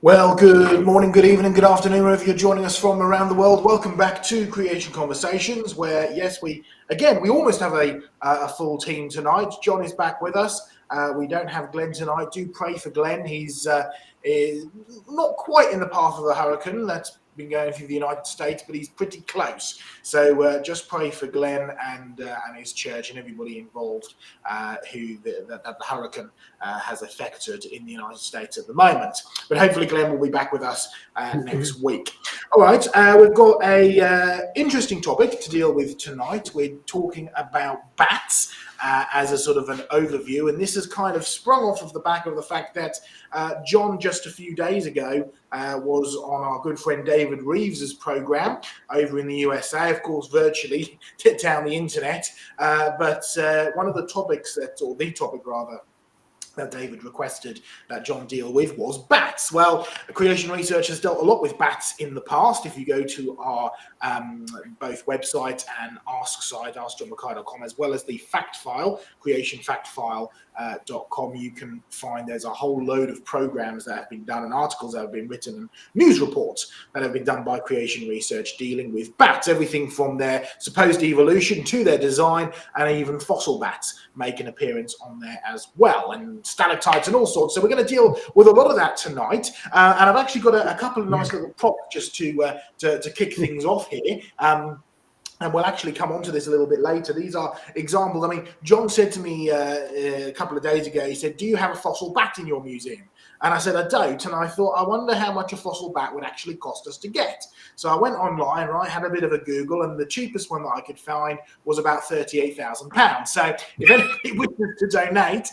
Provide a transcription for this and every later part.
Well, good morning, good evening, good afternoon, wherever you're joining us from around the world. Welcome back to Creation Conversations, where, yes, we almost have a full team tonight. John is back with us. We don't have Glenn tonight. Do pray for Glenn. He's is not quite in the path of the hurricane that's been going through the United States, but he's pretty close. So just pray for Glenn and his church and everybody involved who the hurricane has affected in the United States at the moment. But hopefully Glenn will be back with us next week. All right, we've got a interesting topic to deal with tonight. We're talking about bats as a sort of an overview, and this has kind of sprung off of the back of the fact that John just a few days ago was on our good friend David Reeves's program over in the USA, of course virtually down the internet, but one of the topics that David requested that John deal with was bats. Well, Creation Research has dealt a lot with bats in the past. If you go to our both website and Ask site, askjohnmackay.com, as well as the fact file, creationfactfile.com, you can find there's a whole load of programs that have been done and articles that have been written and news reports that have been done by Creation Research dealing with bats, everything from their supposed evolution to their design, and even fossil bats make an appearance on there as well, and stalactites and all sorts. So we're going to deal with a lot of that tonight, and I've actually got a couple of nice little props just to kick things off here. And we'll actually come on to this a little bit later. These are examples. I mean, John said to me a couple of days ago, he said, "Do you have a fossil bat in your museum?" And I said, "I don't." And I thought, I wonder how much a fossil bat would actually cost us to get. So I went online, right, had a bit of a Google, and the cheapest one that I could find was about £38,000. So if anybody wishes to donate,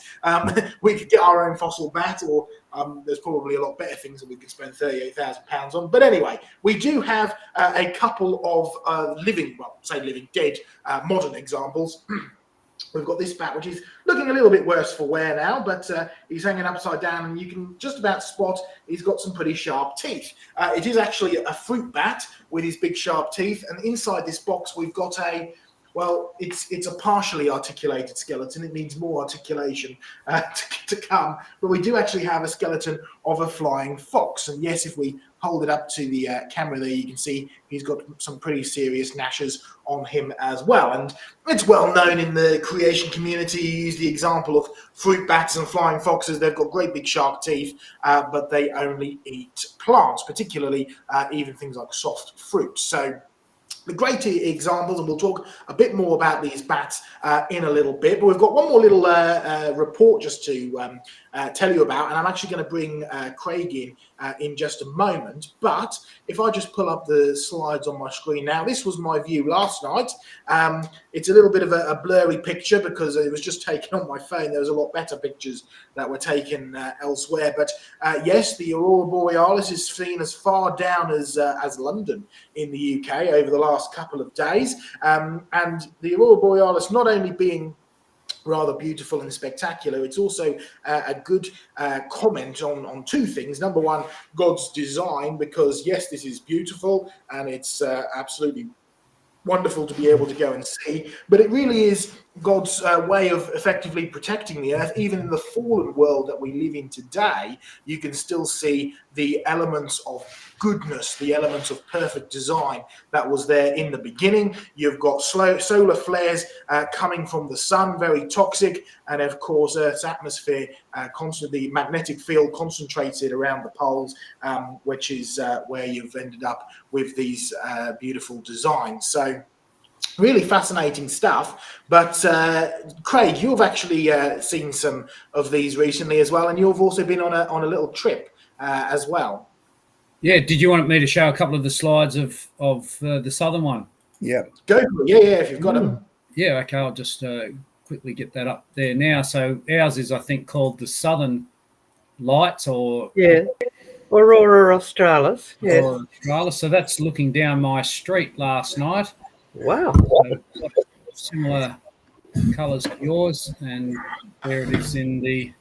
we could get our own fossil bat, or there's probably a lot better things that we could spend £38,000 on. But anyway, we do have a couple of dead modern examples. We've got this bat, which is looking a little bit worse for wear now, but he's hanging upside down, and you can just about spot he's got some pretty sharp teeth. It is actually a fruit bat with his big sharp teeth, and inside this box we've got it's a partially articulated skeleton. It needs more articulation to come, but we do actually have a skeleton of a flying fox. And yes, if we hold it up to the camera there, you can see he's got some pretty serious gnashes on him as well. And it's well known in the creation community. You use the example of fruit bats and flying foxes. They've got great big sharp teeth, but they only eat plants, particularly even things like soft fruit. So the great examples, and we'll talk a bit more about these bats in a little bit, but we've got one more little report just to tell you about, and I'm actually going to bring Craig in just a moment. But if I just pull up the slides on my screen now, this was my view last night. It's a little bit of a blurry picture because it was just taken on my phone. There was a lot better pictures that were taken elsewhere, but yes, the Aurora Borealis is seen as far down as London in the UK over the last couple of days, and the Aurora Borealis not only being rather beautiful and spectacular, it's also a good comment on two things. Number one, God's design, because yes, this is beautiful and it's absolutely wonderful to be able to go and see, but it really is God's way of effectively protecting the earth. Even in the fallen world that we live in today, you can still see the elements of goodness, the elements of perfect design that was there in the beginning. You've got solar flares coming from the sun, very toxic, and of course Earth's atmosphere, constantly magnetic field concentrated around the poles, which is where you've ended up with these beautiful designs. So really fascinating stuff. But Craig, you've actually seen some of these recently as well, and you've also been on a little trip as well. Yeah, did you want me to show a couple of the slides of the southern one? Yeah, go for it. Yeah, if you've got them. Yeah, okay, I'll just quickly get that up there now. So ours is, I think, called the Southern Lights, or Aurora Australis. Yes. Aurora Australis. So that's looking down my street last night. Wow. So similar colours to yours, and there it is in the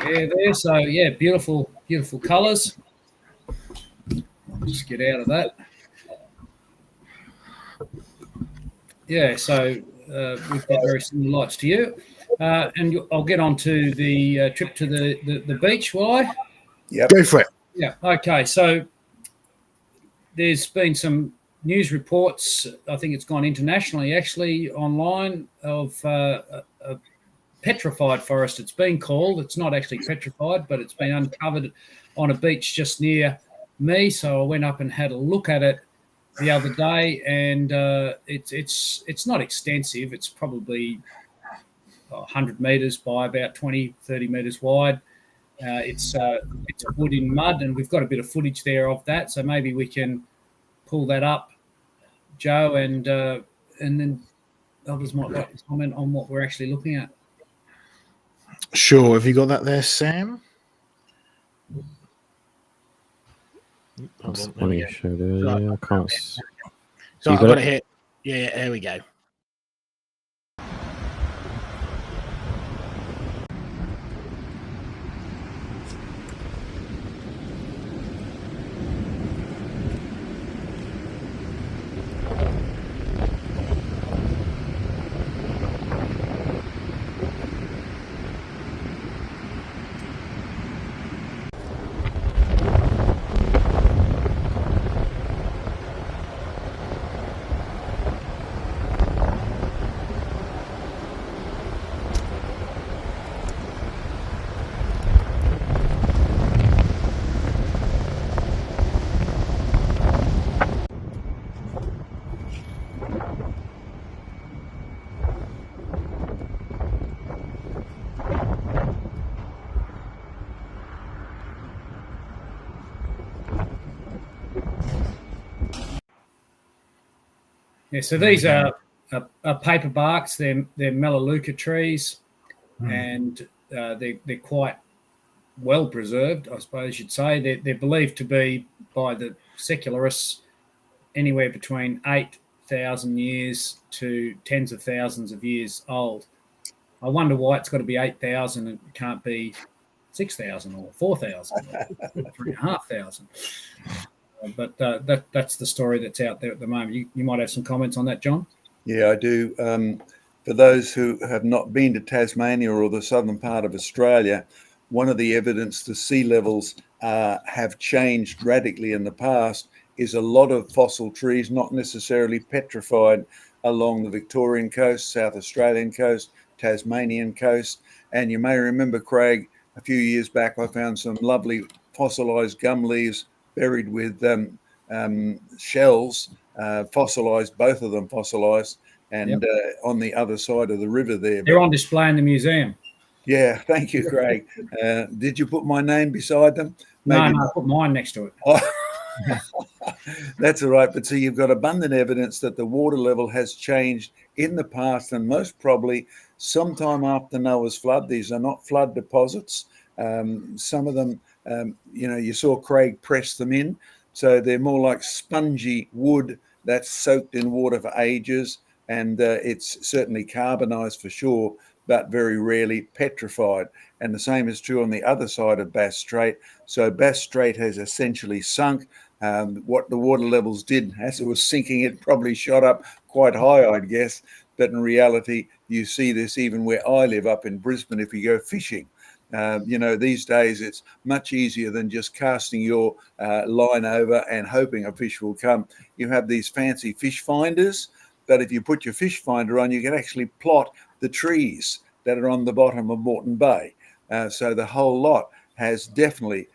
air there. So yeah, beautiful colours. I'll just get out of that. Yeah, so we've got very similar lights to you. And I'll get on to the trip to the beach. Why? Yep. Go for it. Yeah. Okay. So there's been some news reports. I think it's gone internationally, actually, online of a petrified forest. It's been called. It's not actually petrified, but it's been uncovered on a beach just near me. So I went up and had a look at it the other day, and it's not extensive. It's probably 100 meters by about 20, 30 meters wide. It's wood in mud, and we've got a bit of footage there of that. So maybe we can pull that up, Joe, and then others might like to comment on what we're actually looking at. Sure. Have you got that there, Sam? That's what you showed earlier. I can't. So you I've got got it? it here. Yeah, there we go. Yeah, so these are paper barks. They're Melaleuca trees, and they're quite well preserved, I suppose you'd say. They're believed to be, by the secularists, anywhere between 8,000 years to tens of thousands of years old. I wonder why it's got to be 8,000 and it can't be 6,000 or 4,000 or 3,500. But that's the story that's out there at the moment. You might have some comments on that, John? Yeah, I do. For those who have not been to Tasmania or the southern part of Australia, one of the evidence the sea levels have changed radically in the past is a lot of fossil trees, not necessarily petrified, along the Victorian coast, South Australian coast, Tasmanian coast. And you may remember, Craig, a few years back, I found some lovely fossilized gum leaves buried with shells, fossilized, both of them fossilized, and on the other side of the river there. They're on display in the museum. Yeah, thank you, Craig. Did you put my name beside them? Maybe no, I put mine next to it. That's all right. But see, you've got abundant evidence that the water level has changed in the past, and most probably sometime after Noah's flood. These are not flood deposits. Some of them, you saw Craig press them in. So they're more like spongy wood that's soaked in water for ages. And it's certainly carbonized for sure, but very rarely petrified. And the same is true on the other side of Bass Strait. So Bass Strait has essentially sunk. What the water levels did as it was sinking, it probably shot up quite high, I'd guess. But in reality, you see this even where I live up in Brisbane if you go fishing. These days it's much easier than just casting your line over and hoping a fish will come. You have these fancy fish finders, but if you put your fish finder on, you can actually plot the trees that are on the bottom of Moreton Bay. So the whole lot has definitely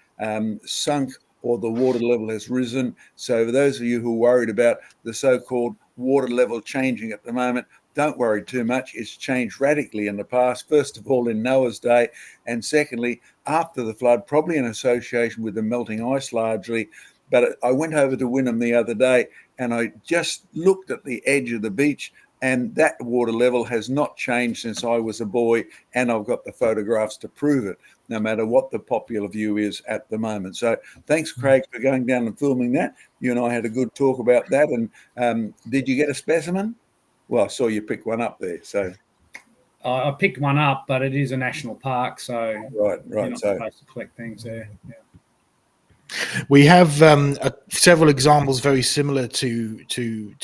sunk, or the water level has risen. So for those of you who are worried about the so-called water level changing at the moment, don't worry too much. It's changed radically in the past, first of all in Noah's day, and secondly, after the flood, probably in association with the melting ice largely. But I went over to Wynnum the other day and I just looked at the edge of the beach, and that water level has not changed since I was a boy, and I've got the photographs to prove it, no matter what the popular view is at the moment. So thanks, Craig, for going down and filming that. You and I had a good talk about that. And did you get a specimen? Well, I saw you pick one up there. So I picked one up, but it is a national park, so right. you're not supposed to collect things there. Yeah. We have several examples very similar to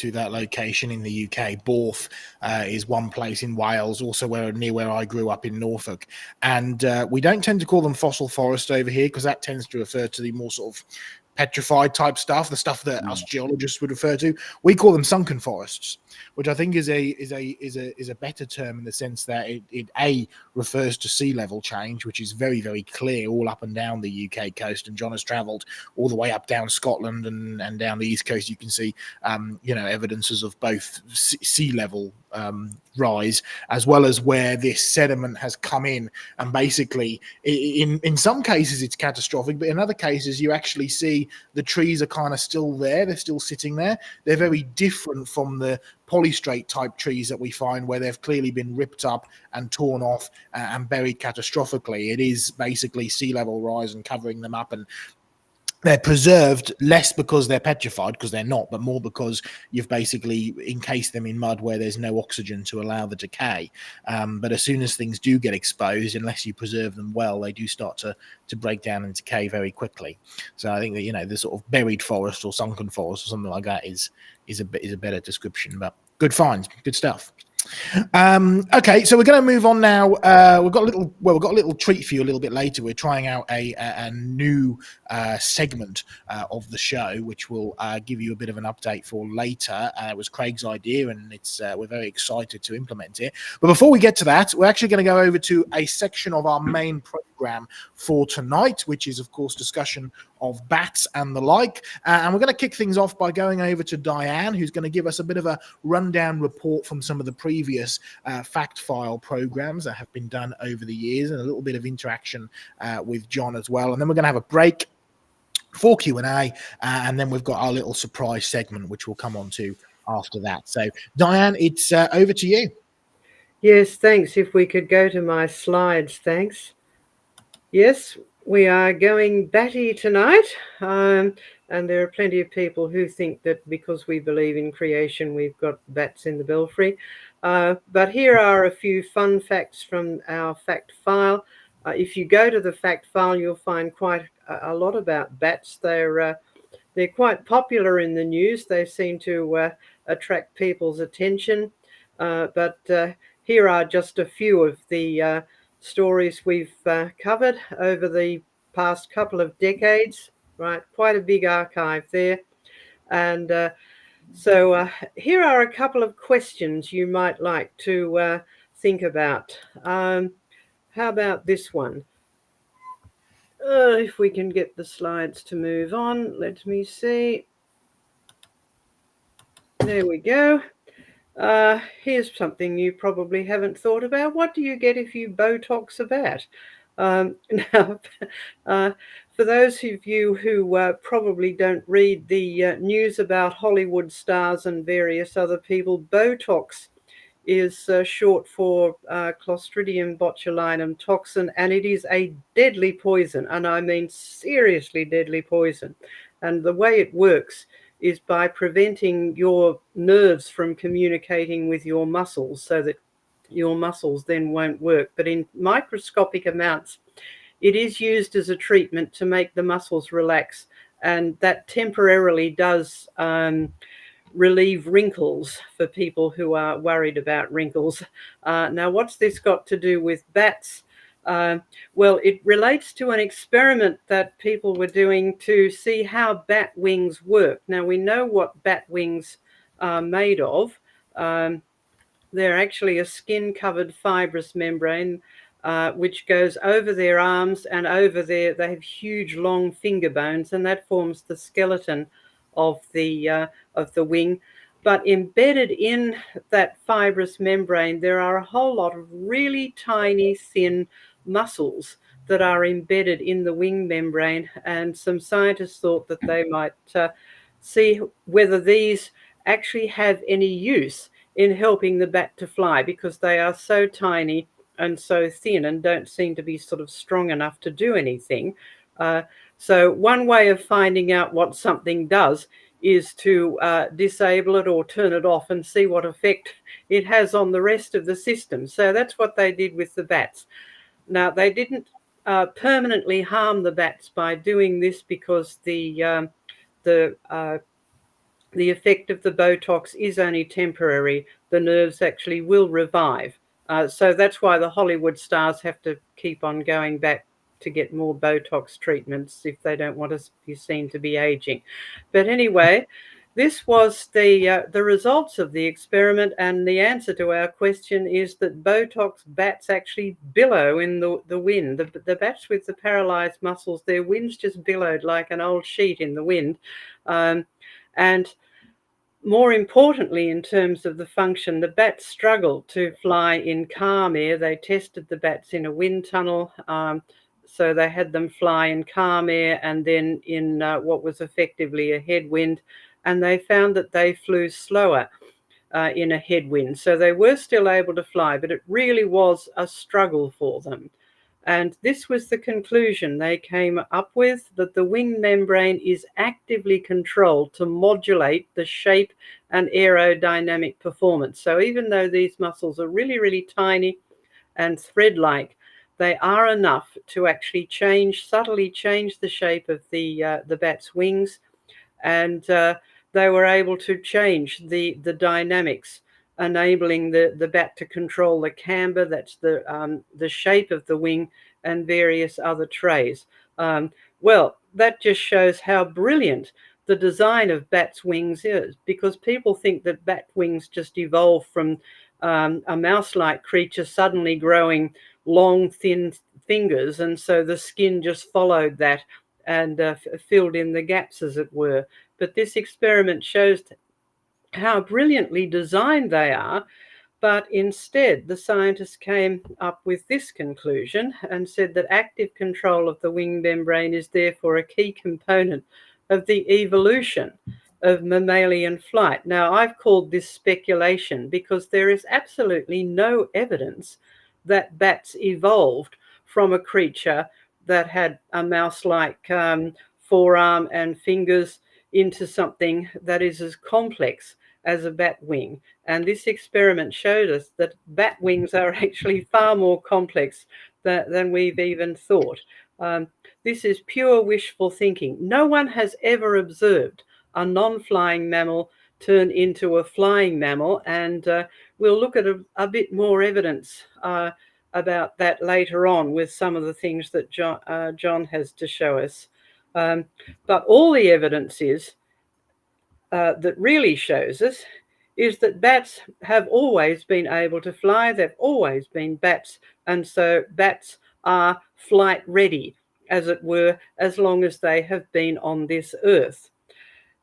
that location in the UK. Borth is one place in Wales, also near where I grew up in Norfolk, and we don't tend to call them fossil forest over here because that tends to refer to the more sort of petrified type stuff, the stuff that us geologists would refer to. We call them sunken forests, which I think is a better term in the sense that it refers to sea level change, which is very, very clear all up and down the UK coast. And John has travelled all the way up down Scotland and down the east coast. You can see evidences of both sea level rise as well as where this sediment has come in, and basically in some cases it's catastrophic, but in other cases you actually see the trees are kind of still there, they're still sitting there. They're very different from the polystrate type trees that we find where they've clearly been ripped up and torn off and buried catastrophically. It is basically sea level rise and covering them up, and they're preserved less because they're petrified, because they're not, but more because you've basically encased them in mud where there's no oxygen to allow the decay. But as soon as things do get exposed, unless you preserve them well, they do start to break down and decay very quickly. So I think that the sort of buried forest or sunken forest or something like that is a better description. But good finds, good stuff. Okay, so we're going to move on now. We've got a little treat for you a little bit later. We're trying out a new segment of the show, which we'll give you a bit of an update for later. It was Craig's idea, and we're very excited to implement it. But before we get to that, we're actually going to go over to a section of our main program for tonight, which is, of course, discussion of bats and the like. And we're going to kick things off by going over to Diane, who's going to give us a bit of a rundown report from some of the previous fact file programs that have been done over the years, and a little bit of interaction with John as well. And then we're going to have a break for Q&A, and then we've got our little surprise segment, which we'll come on to after that. So, Diane, it's over to you. Yes, thanks. If we could go to my slides, thanks. Yes, we are going batty tonight, and there are plenty of people who think that because we believe in creation, we've got bats in the belfry. But here are a few fun facts from our fact file. If you go to the fact file, you'll find quite a lot about bats. They're quite popular in the news. They seem to attract people's attention. But here are just a few of the stories we've covered over the past couple of decades. Right, quite a big archive there. And so here are a couple of questions you might like to think about. How about this one? If we can get the slides to move on, let me see. There we go. Here's something you probably haven't thought about. What do you get if you Botox a bat? Now, for those of you who probably don't read the news about Hollywood stars and various other people, Botox is short for Clostridium botulinum toxin, and it is a deadly poison, and I mean seriously deadly poison. And the way it works is by preventing your nerves from communicating with your muscles so that your muscles then won't work. But in microscopic amounts, it is used as a treatment to make the muscles relax, and that temporarily does relieve wrinkles for people who are worried about wrinkles. Now, what's this got to do with bats? Well, it relates to an experiment that people were doing to see how bat wings work. Now, we know what bat wings are made of. They're actually a skin-covered fibrous membrane which goes over their arms and over they have huge long finger bones, and that forms the skeleton of the wing. But embedded in that fibrous membrane, there are a whole lot of really tiny, thin muscles that are embedded in the wing membrane, and some scientists thought that they might see whether these actually have any use in helping the bat to fly, because they are so tiny and so thin and don't seem to be sort of strong enough to do anything. So one way of finding out what something does is to disable it or turn it off and see what effect it has on the rest of the system. So that's what they did with the bats. Now, they didn't permanently harm the bats by doing this, because the effect of the Botox is only temporary. The nerves actually will revive. So that's why the Hollywood stars have to keep on going back to get more Botox treatments if they don't want to be seen to be aging. But anyway, this was the results of the experiment, and the answer to our question is that Botox bats actually billow in the wind. The bats with the paralyzed muscles, their wings just billowed like an old sheet in the wind. And more importantly, in terms of the function, the bats struggled to fly in calm air. They tested the bats in a wind tunnel. So they had them fly in calm air and then in what was effectively a headwind. And they found that they flew slower in a headwind. So they were still able to fly, but it really was a struggle for them. And this was the conclusion they came up with, that the wing membrane is actively controlled to modulate the shape and aerodynamic performance. So even though these muscles are really, really tiny and thread-like, they are enough to actually subtly change the shape of the bat's wings, and they were able to change the dynamics, enabling the bat to control the camber, that's the shape of the wing, and various other traits. Well, that just shows how brilliant the design of bats' wings is, because people think that bat wings just evolved from a mouse-like creature suddenly growing long, thin fingers, and so the skin just followed that and filled in the gaps, as it were. But this experiment shows how brilliantly designed they are. But instead, the scientists came up with this conclusion and said that active control of the wing membrane is therefore a key component of the evolution of mammalian flight. Now, I've called this speculation because there is absolutely no evidence that bats evolved from a creature that had a mouse-like forearm and fingers into something that is as complex as a bat wing. And this experiment showed us that bat wings are actually far more complex than we've even thought. This is pure wishful thinking. No one has ever observed a non-flying mammal turn into a flying mammal, and we'll look at a bit more evidence about that later on with some of the things that John has to show us. But all the evidence is that really shows us is that bats have always been able to fly. They've always been bats, and so bats are flight ready, as it were, as long as they have been on this earth.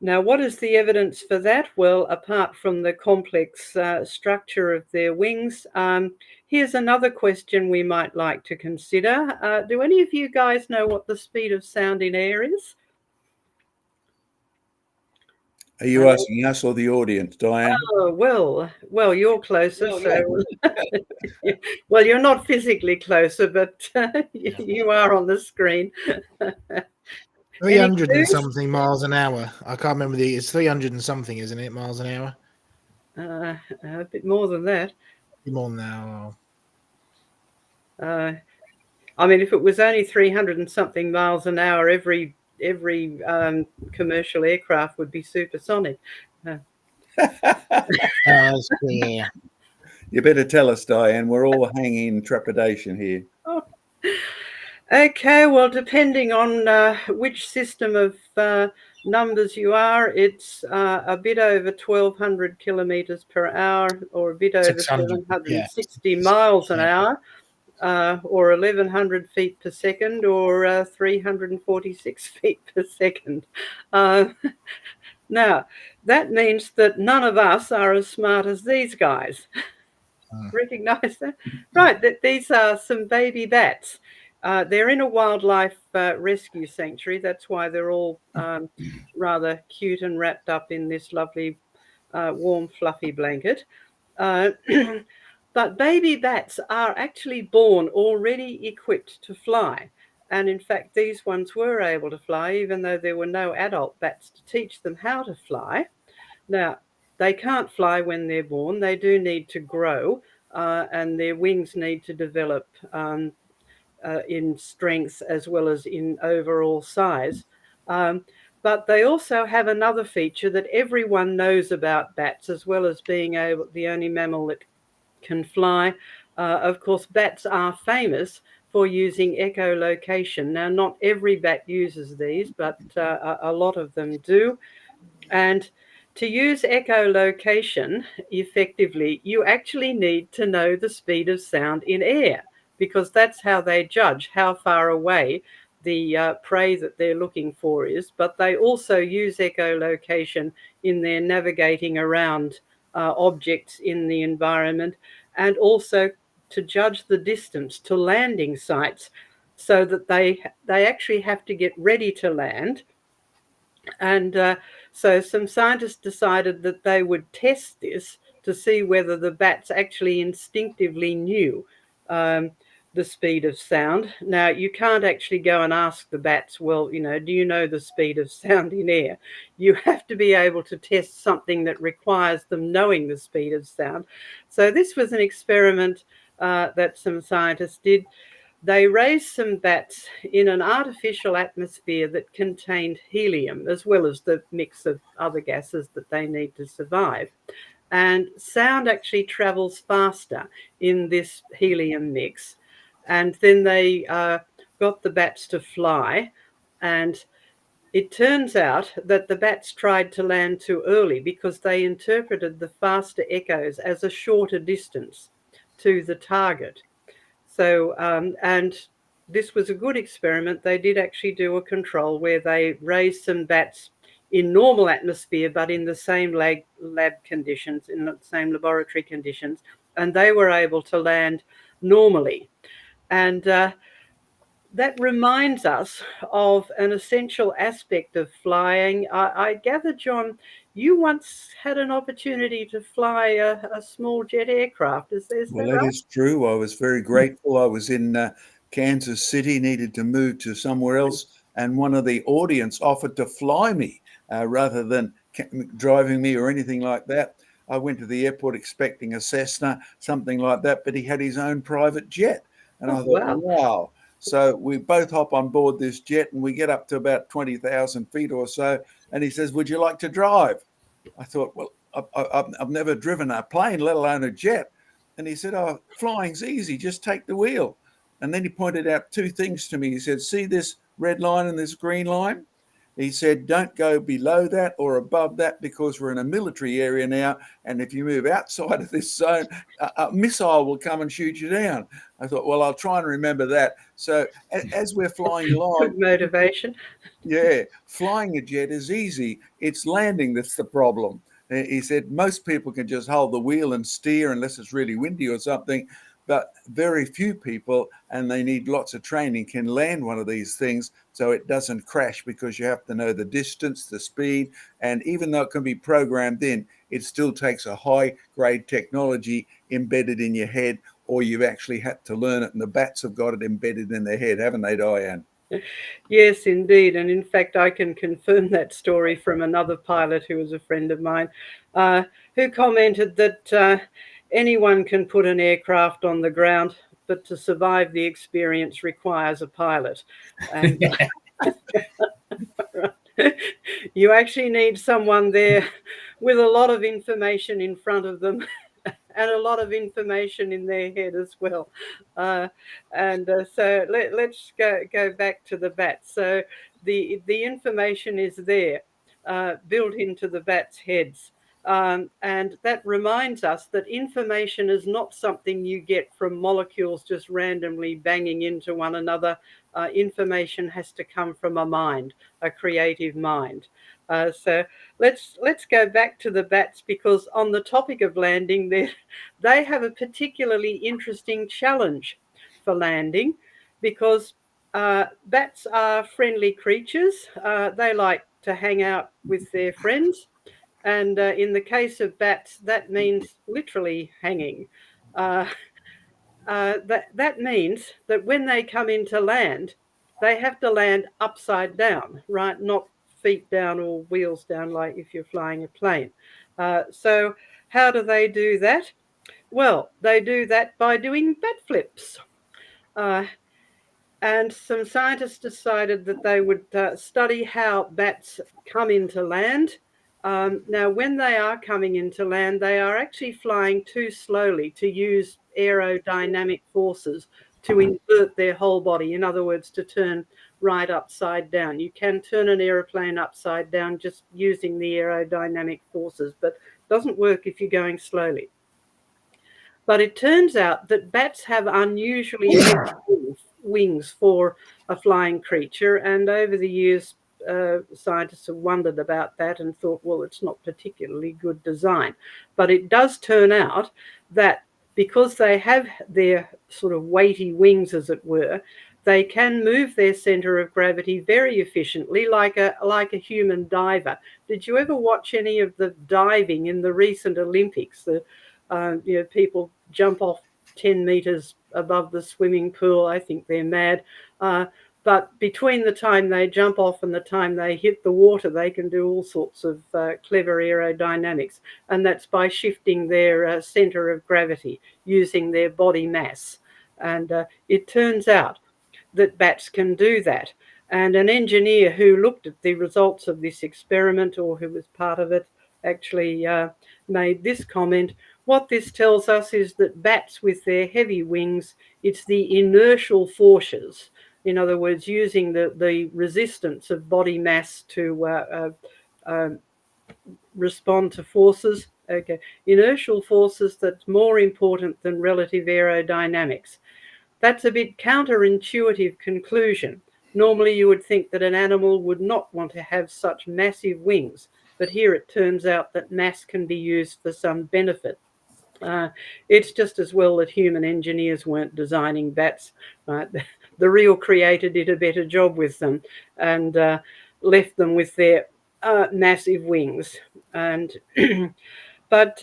Now, what is the evidence for that? Well, apart from the complex structure of their wings, here's another question we might like to consider. Do any of you guys know what the speed of sound in air is? Are you asking us or the audience, Diane? Oh, well, you're closer. Well, you're not physically closer, but you are on the screen. 300 and something miles an hour. I can't remember it's 300 and something, isn't it, miles an hour? A bit more than that. More now. I mean, if it was only 300 and something miles an hour, every commercial aircraft would be supersonic. Yeah. You better tell us, Diane. We're all hanging in trepidation here. Oh. Okay, well, depending on which system of numbers you are, it's a bit over 1,200 kilometres per hour, or a bit over 760 miles an hour, or 1,100 feet per second, or 346 feet per second. Now, that means that none of us are as smart as these guys. Recognize that? Right, these are some baby bats. They're in a wildlife rescue sanctuary. That's why they're all rather cute and wrapped up in this lovely warm, fluffy blanket. But baby bats are actually born already equipped to fly. And in fact, these ones were able to fly, even though there were no adult bats to teach them how to fly. Now, they can't fly when they're born. They do need to grow, and their wings need to develop in strength as well as in overall size. But they also have another feature that everyone knows about bats, as well as being the only mammal that can fly. Of course, bats are famous for using echolocation. Now, not every bat uses these, but a lot of them do. And to use echolocation effectively, you actually need to know the speed of sound in air, because that's how they judge how far away the prey that they're looking for is. But they also use echolocation in their navigating around objects in the environment, and also to judge the distance to landing sites, so that they actually have to get ready to land. And so some scientists decided that they would test this to see whether the bats actually instinctively knew the speed of sound. Now, you can't actually go and ask the bats, well, do you know the speed of sound in air? You have to be able to test something that requires them knowing the speed of sound. So this was an experiment that some scientists did. They raised some bats in an artificial atmosphere that contained helium, as well as the mix of other gases that they need to survive. And sound actually travels faster in this helium mix. And then they got the bats to fly. And it turns out that the bats tried to land too early, because they interpreted the faster echoes as a shorter distance to the target. So, and this was a good experiment. They did actually do a control where they raised some bats in normal atmosphere, but in the same lab conditions, in the same laboratory conditions, and they were able to land normally. And that reminds us of an essential aspect of flying. I gather, John, you once had an opportunity to fly a small jet aircraft. Is that Well, right? that is true. I was very grateful. I was in Kansas City, needed to move to somewhere else, and one of the audience offered to fly me rather than driving me or anything like that. I went to the airport expecting a Cessna, something like that, but he had his own private jet. And I thought, Wow. wow. So we both hop on board this jet and we get up to about 20,000 feet or so. And he says, would you like to drive? I thought, well, I've never driven a plane, let alone a jet. And he said, oh, flying's easy, just take the wheel. And then he pointed out two things to me. He said, see this red line and this green line? He said, don't go below that or above that, because we're in a military area now. And if you move outside of this zone, a missile will come and shoot you down. I thought, well, I'll try and remember that. So as we're flying along, Good motivation. yeah, flying a jet is easy. It's landing that's the problem. He said most people can just hold the wheel and steer unless it's really windy or something, but very few people, and they need lots of training, can land one of these things so it doesn't crash, because you have to know the distance, the speed, and even though it can be programmed in, it still takes a high-grade technology embedded in your head, or you've actually had to learn it, and the bats have got it embedded in their head, haven't they, Diane? Yes, indeed. And in fact, I can confirm that story from another pilot who was a friend of mine, who commented that anyone can put an aircraft on the ground, but to survive the experience requires a pilot. And you actually need someone there with a lot of information in front of them and a lot of information in their head as well. So let's go back to the bats. So the information is there, built into the bats' heads. And that reminds us that information is not something you get from molecules just randomly banging into one another. Information has to come from a mind, a creative mind. So let's go back to the bats, because on the topic of landing, they have a particularly interesting challenge for landing, because bats are friendly creatures. They like to hang out with their friends. And in the case of bats, that means literally hanging. Uh, that means that when they come into land, they have to land upside down, right? Not feet down or wheels down like if you're flying a plane. So how do they do that? Well, they do that by doing bat flips. Uh, And some scientists decided that they would study how bats come into land. Now, when they are coming into land, they are actually flying too slowly to use aerodynamic forces to invert their whole body. In other words, to turn right upside down. You can turn an aeroplane upside down just using the aerodynamic forces, but it doesn't work if you're going slowly. But it turns out that bats have unusually heavy wings for a flying creature. And over the years, scientists have wondered about that and thought, well, it's not particularly good design. But it does turn out that because they have their sort of weighty wings, as it were, they can move their center of gravity very efficiently, like a human diver. Did you ever watch any of the diving in the recent Olympics? People jump off 10 meters above the swimming pool. I think they're mad. But between the time they jump off and the time they hit the water, they can do all sorts of clever aerodynamics. And that's by shifting their center of gravity using their body mass. And it turns out that bats can do that. And an engineer who looked at the results of this experiment, or who was part of it, actually made this comment. What this tells us is that bats with their heavy wings, it's the inertial forces, in other words, using the resistance of body mass to respond to forces. Okay, inertial forces that's more important than relative aerodynamics. That's a bit counterintuitive conclusion. Normally you would think that an animal would not want to have such massive wings, but here it turns out that mass can be used for some benefit. It's just as well that human engineers weren't designing bats. Right? The real creator did a better job with them and left them with their massive wings. And but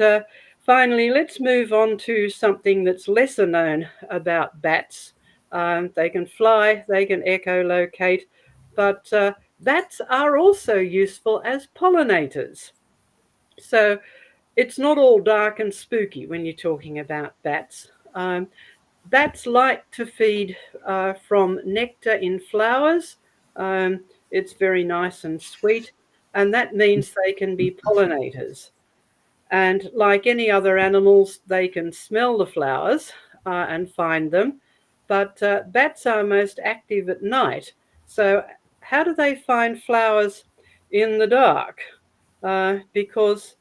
finally, let's move on to something that's lesser known about bats. They can fly, they can echolocate, but bats are also useful as pollinators. So it's not all dark and spooky when you're talking about bats. Bats like to feed from nectar in flowers. It's very nice and sweet, and that means they can be pollinators. And like any other animals, they can smell the flowers and find them. But bats are most active at night. So, how do they find flowers in the dark? Because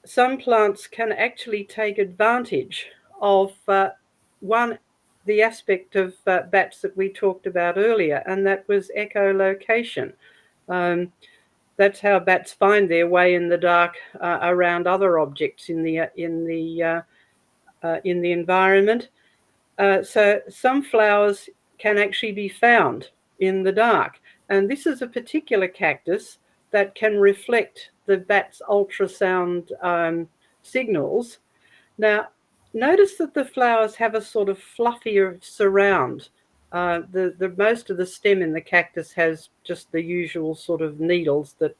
some plants can actually take advantage of the aspect of bats that we talked about earlier, and that was echolocation. That's how bats find their way in the dark around other objects in the environment. So some flowers can actually be found in the dark, and this is a particular cactus that can reflect the bat's ultrasound signals. Now, notice that the flowers have a sort of fluffier surround. The most of the stem in the cactus has just the usual sort of needles that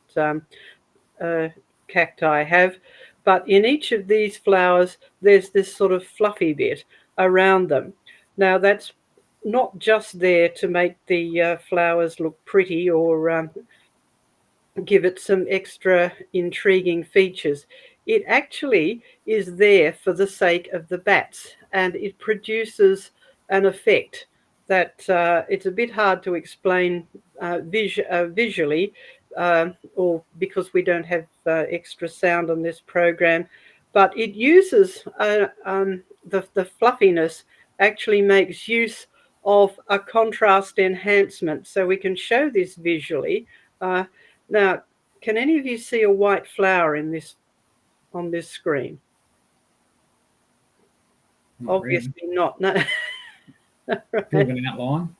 cacti have, but in each of these flowers, there's this sort of fluffy bit around them. Now, that's not just there to make the flowers look pretty or give it some extra intriguing features. It actually is there for the sake of the bats, and it produces an effect that it's a bit hard to explain visually, or because we don't have extra sound on this program, but it uses the fluffiness actually makes use of a contrast enhancement. So we can show this visually. Now, can any of you see a white flower in this on this screen? Not Obviously really. Not. No. Right. Bit of an outline.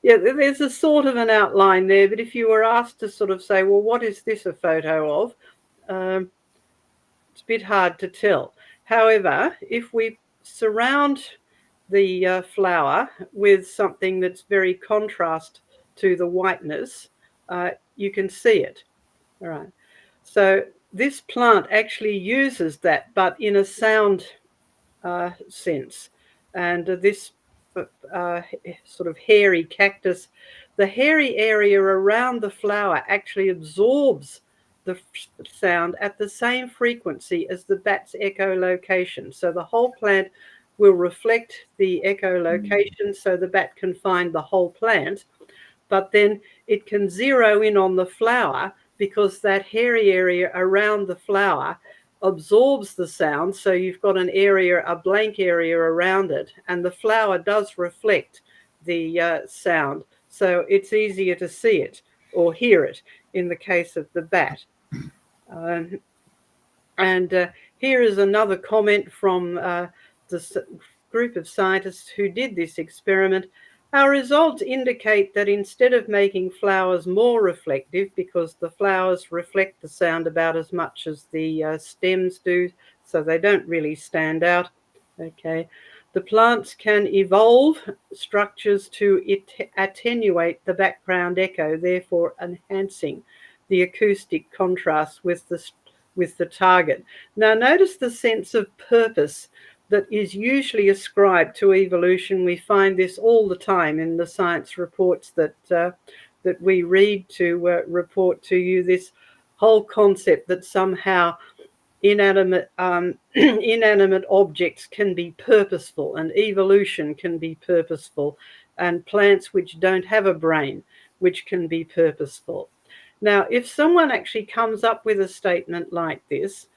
Yeah, there's a sort of an outline there, but if you were asked to sort of say, well, what is this a photo of? It's a bit hard to tell. However, if we surround the flower with something that's very contrast to the whiteness, you can see it. All right. So this plant actually uses that, but in a sound sense. And this sort of hairy cactus, the hairy area around the flower actually absorbs the sound at the same frequency as the bat's echolocation. So the whole plant will reflect the echolocation so the bat can find the whole plant, but then it can zero in on the flower because that hairy area around the flower absorbs the sound. So you've got an area, a blank area around it, and the flower does reflect the sound. So it's easier to see it or hear it in the case of the bat. And here is another comment from the group of scientists who did this experiment. Our results indicate that instead of making flowers more reflective, because the flowers reflect the sound about as much as the stems do, so they don't really stand out. Okay, the plants can evolve structures to attenuate the background echo, therefore enhancing the acoustic contrast with the target. Now, notice the sense of purpose that is usually ascribed to evolution. We find this all the time in the science reports that we read to report to you, this whole concept that somehow inanimate inanimate objects can be purposeful and evolution can be purposeful, and plants which don't have a brain which can be purposeful. Now, if someone actually comes up with a statement like this,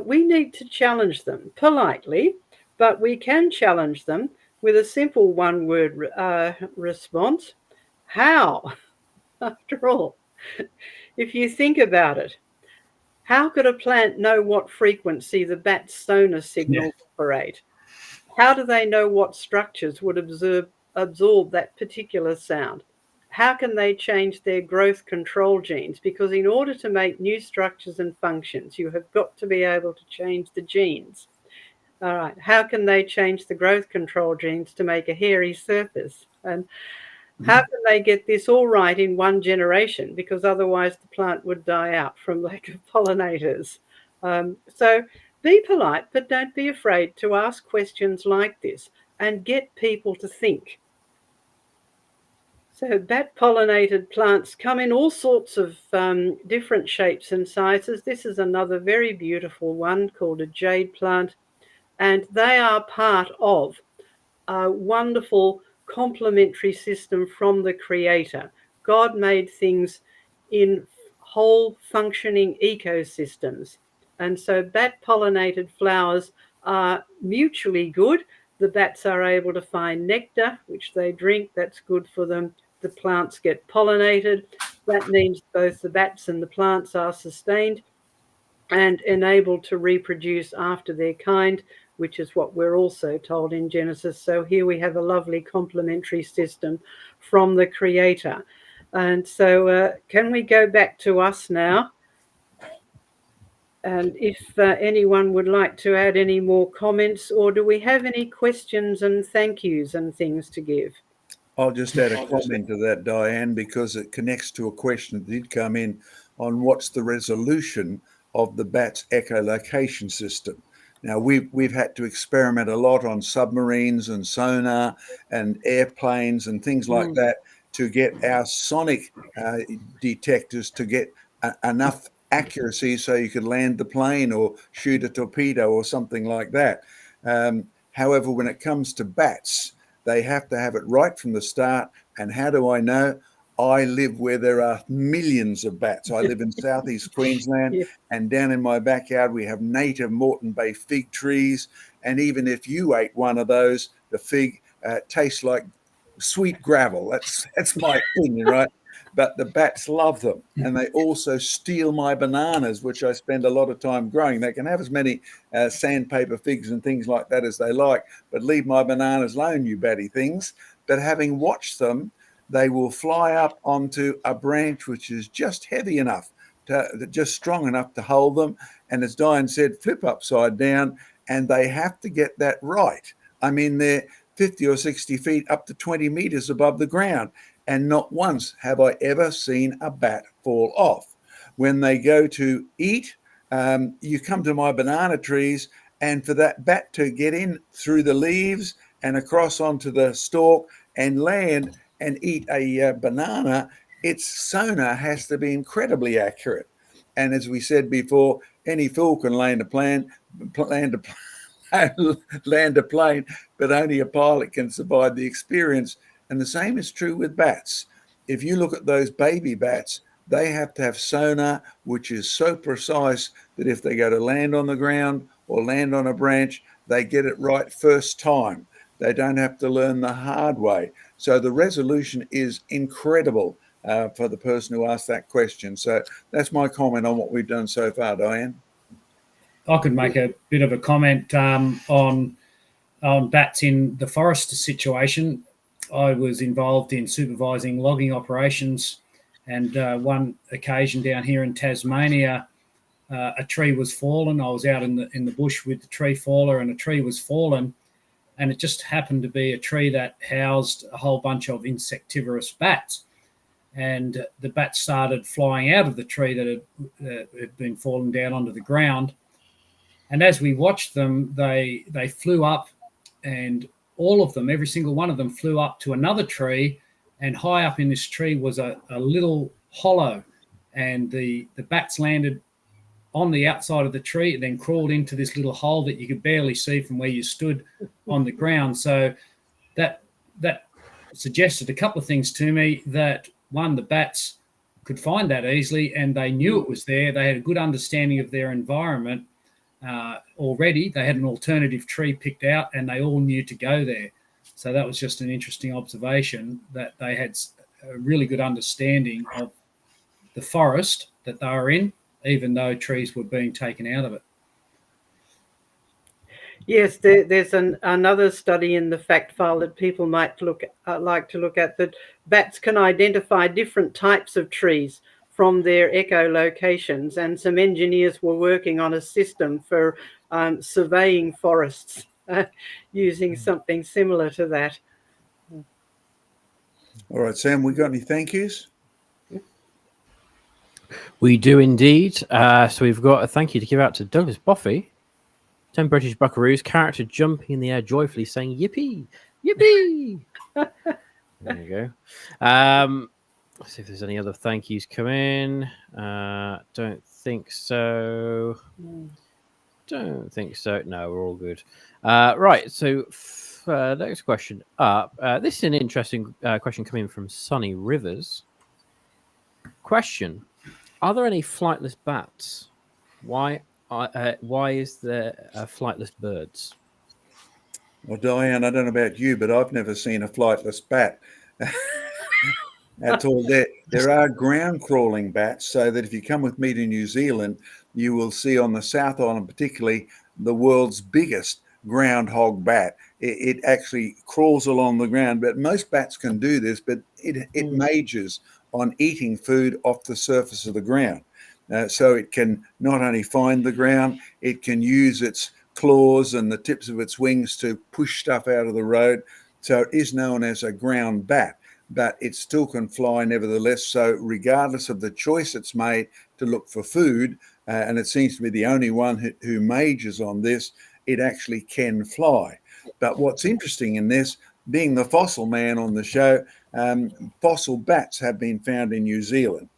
we need to challenge them politely, but we can challenge them with a simple one-word response. How? After all, if you think about it, how could a plant know what frequency the bat's sonar signals operate? How do they know what structures would absorb that particular sound? How can they change their growth control genes? Because in order to make new structures and functions, you have got to be able to change the genes. All right, how can they change the growth control genes to make a hairy surface? And how can they get this all right in one generation? Because otherwise the plant would die out from lack of pollinators. So be polite, but don't be afraid to ask questions like this and get people to think. So bat-pollinated plants come in all sorts of different shapes and sizes. This is another very beautiful one called a jade plant, and they are part of a wonderful complementary system from the Creator. God made things in whole functioning ecosystems. And so bat-pollinated flowers are mutually good. The bats are able to find nectar, which they drink. That's good for them. The plants get pollinated. That means both the bats and the plants are sustained and enabled to reproduce after their kind, which is what we're also told in Genesis. So here we have a lovely complementary system from the Creator. And so can we go back to us now? And if anyone would like to add any more comments, or do we have any questions and thank yous and things to give? I'll just add a comment to that, Diane, because it connects to a question that did come in on what's the resolution of the bat's echolocation system. Now, we've had to experiment a lot on submarines and sonar and airplanes and things like that to get our sonic detectors to get enough accuracy so you could land the plane or shoot a torpedo or something like that. However, when it comes to bats, they have to have it right from the start. And how do I know? I live where there are millions of bats. I live in southeast Queensland, and down in my backyard we have native Moreton Bay fig trees. And even if you ate one of those, the fig tastes like sweet gravel. That's my opinion, right? But the bats love them, and they also steal my bananas, which I spend a lot of time growing. They can have as many sandpaper figs and things like that as they like, but leave my bananas alone, you batty things. But having watched them, they will fly up onto a branch which is just heavy enough, just strong enough to hold them. And as Diane said, flip upside down, and they have to get that right. I mean, they're 50 or 60 feet up to 20 meters above the ground. And not once have I ever seen a bat fall off. When they go to eat, you come to my banana trees, and for that bat to get in through the leaves and across onto the stalk and land and eat a banana, its sonar has to be incredibly accurate. And as we said before, any fool can land a plane, land a plane, but only a pilot can survive the experience. And the same is true with bats. If you look at those baby bats, they have to have sonar, which is so precise that if they go to land on the ground or land on a branch, they get it right first time. They don't have to learn the hard way. So the resolution is incredible for the person who asked that question. So that's my comment on what we've done so far, Diane. I could make a bit of a comment on bats in the forest situation. I was involved in supervising logging operations, and one occasion down here in Tasmania, a tree was fallen. I was out in the bush with the tree faller, and a tree was fallen, and it just happened to be a tree that housed a whole bunch of insectivorous bats. And the bats started flying out of the tree that had been fallen down onto the ground. And as we watched them, they flew up, and all of them, every single one of them, flew up to another tree. And high up in this tree was a little hollow, and the bats landed on the outside of the tree, and then crawled into this little hole that you could barely see from where you stood on the ground. So that suggested a couple of things to me. That one, the bats could find that easily, and they knew it was there. They had a good understanding of their environment already. They had an alternative tree picked out, and they all knew to go there. So that was just an interesting observation, that they had a really good understanding of the forest that they were in, even though trees were being taken out of it. Yes, there's another study in the fact file that people might like to look at, that bats can identify different types of trees from their echolocations, and some engineers were working on a system for surveying forests using something similar to that. All right, Sam, we got any thank yous? We do indeed. So we've got a thank you to give out to Douglas Boffey. 10 British Buckaroos, character jumping in the air joyfully saying, yippee, yippee. There you go. Let's see if there's any other thank yous come in. Don't think so. Don't think so. No, we're all good. Right, so next question up. This is an interesting question coming from Sunny Rivers. Question: are there any flightless bats? Why is there flightless birds? Well, Diane, I don't know about you, but I've never seen a flightless bat at all. There are ground crawling bats, so that if you come with me to New Zealand, you will see on the South Island particularly the world's biggest groundhog bat. It actually crawls along the ground, but most bats can do this, but it majors on eating food off the surface of the ground. So it can not only find the ground, it can use its claws and the tips of its wings to push stuff out of the road. So it is known as a ground bat, but it still can fly nevertheless. So regardless of the choice it's made to look for food, and it seems to be the only one who majors on this, it actually can fly. But what's interesting in this, being the fossil man on the show, fossil bats have been found in New Zealand.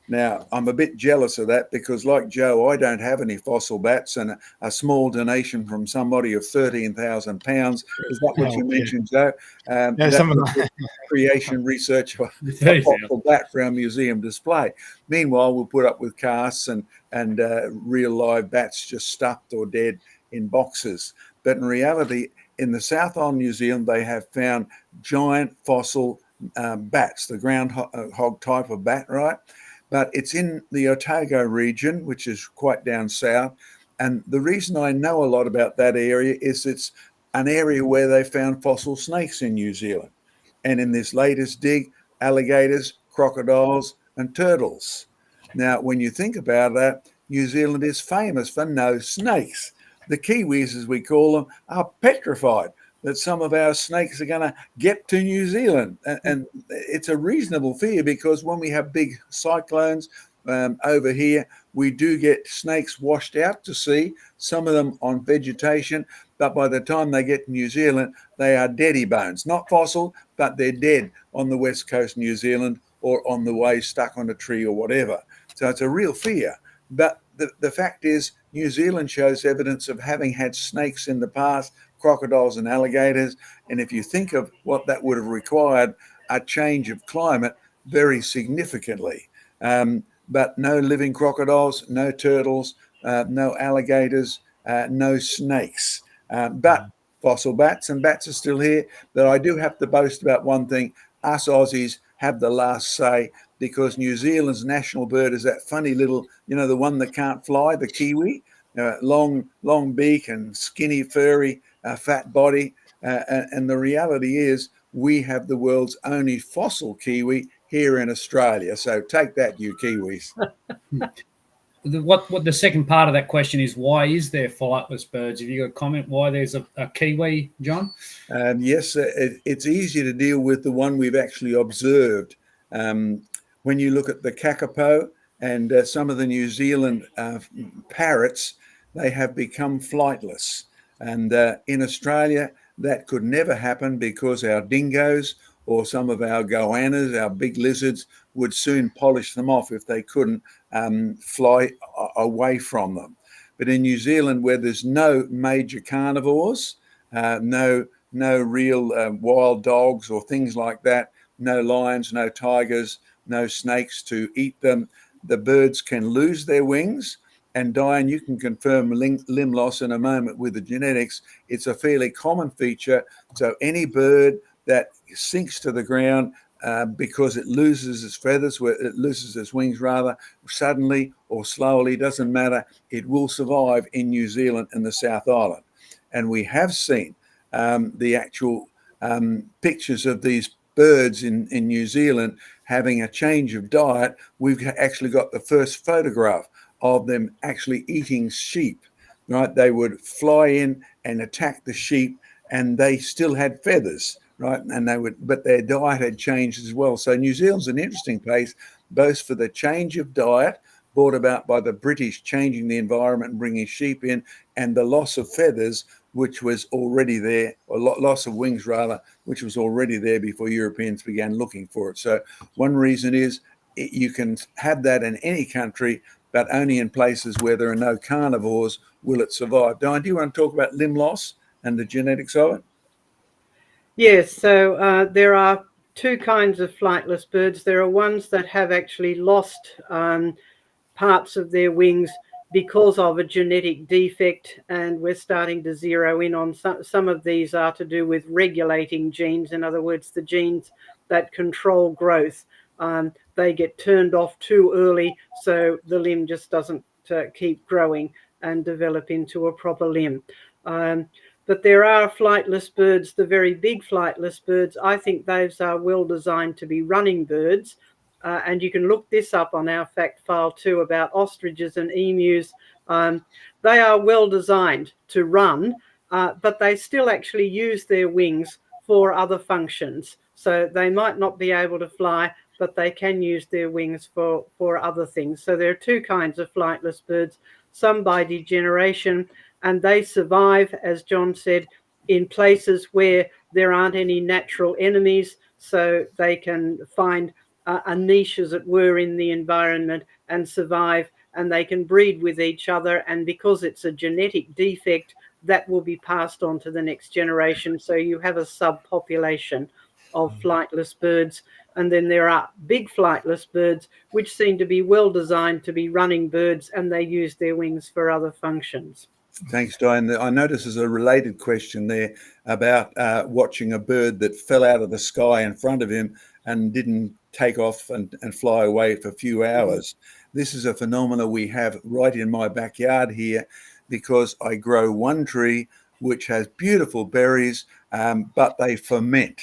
Now, I'm a bit jealous of that because, like Joe, I don't have any fossil bats, and a small donation from somebody of £13,000. Is that what you mentioned, Joe? Yeah, something like creation research for a fossil bat for our museum display. Meanwhile, we'll put up with casts and real live bats just stuffed or dead in boxes. But in reality, in the South Island Museum, they have found giant fossil bats, the groundhog type of bat, right? But it's in the Otago region, which is quite down south. And the reason I know a lot about that area is it's an area where they found fossil snakes in New Zealand. And in this latest dig, alligators, crocodiles, and turtles. Now, when you think about that, New Zealand is famous for no snakes. The Kiwis, as we call them, are petrified that some of our snakes are going to get to New Zealand. And it's a reasonable fear, because when we have big cyclones, over here, we do get snakes washed out to sea, some of them on vegetation, but by the time they get to New Zealand, they are deady bones, not fossil, but they're dead on the west coast of New Zealand or on the way stuck on a tree or whatever. So it's a real fear. But the fact is, New Zealand shows evidence of having had snakes in the past, crocodiles and alligators. And if you think of what that would have required, a change of climate very significantly. But no living crocodiles, no turtles, no alligators, no snakes. But fossil bats, and bats are still here. But I do have to boast about one thing. Us Aussies have the last say, because New Zealand's national bird is that funny little, the one that can't fly, the kiwi, long beak and skinny, furry, fat body. And the reality is we have the world's only fossil kiwi here in Australia. So take that, you Kiwis. What the second part of that question is, why is there flightless birds? Have you got a comment why there's a kiwi, John? Yes, it's easier to deal with the one we've actually observed. When you look at the kakapo and some of the New Zealand parrots, they have become flightless. And in Australia, that could never happen because our dingoes or some of our goannas, our big lizards, would soon polish them off if they couldn't fly away from them. But in New Zealand, where there's no major carnivores, no real wild dogs or things like that, no lions, no tigers, no snakes to eat them, the birds can lose their wings. And Diane, you can confirm limb loss in a moment with the genetics. It's a fairly common feature. So any bird that sinks to the ground because it loses its feathers, it loses its wings rather, suddenly or slowly, doesn't matter, it will survive in New Zealand and the South Island. And we have seen the actual pictures of these birds in New Zealand having a change of diet. We've actually got the first photograph of them actually eating sheep, right? They would fly in and attack the sheep, and they still had feathers, right? And but their diet had changed as well. So New Zealand's an interesting place, both for the change of diet brought about by the British changing the environment and bringing sheep in, and the loss of feathers, which was already there, or loss of wings rather, which was already there before Europeans began looking for it. So one reason is you can have that in any country, but only in places where there are no carnivores will it survive. Diane, do you want to talk about limb loss and the genetics of it? Yes, so there are two kinds of flightless birds. There are ones that have actually lost parts of their wings because of a genetic defect, and we're starting to zero in on some of these are to do with regulating genes. In other words, the genes that control growth, they get turned off too early, so the limb just doesn't keep growing and develop into a proper limb. But there are flightless birds, the very big flightless birds. I think those are well designed to be running birds. And you can look this up on our fact file too about ostriches and emus. They are well designed to run, but they still actually use their wings for other functions. So they might not be able to fly, but they can use their wings for other things. So there are two kinds of flightless birds, some by degeneration, and they survive, as John said, in places where there aren't any natural enemies, so they can find a niche, as it were, in the environment and survive, and they can breed with each other. And because it's a genetic defect, that will be passed on to the next generation. So you have a subpopulation of flightless birds. And then there are big flightless birds, which seem to be well designed to be running birds, and they use their wings for other functions. Thanks, Diane. I notice there's a related question there about watching a bird that fell out of the sky in front of him and didn't take off and fly away for a few hours. This is a phenomenon we have right in my backyard here, because I grow one tree which has beautiful berries, but they ferment.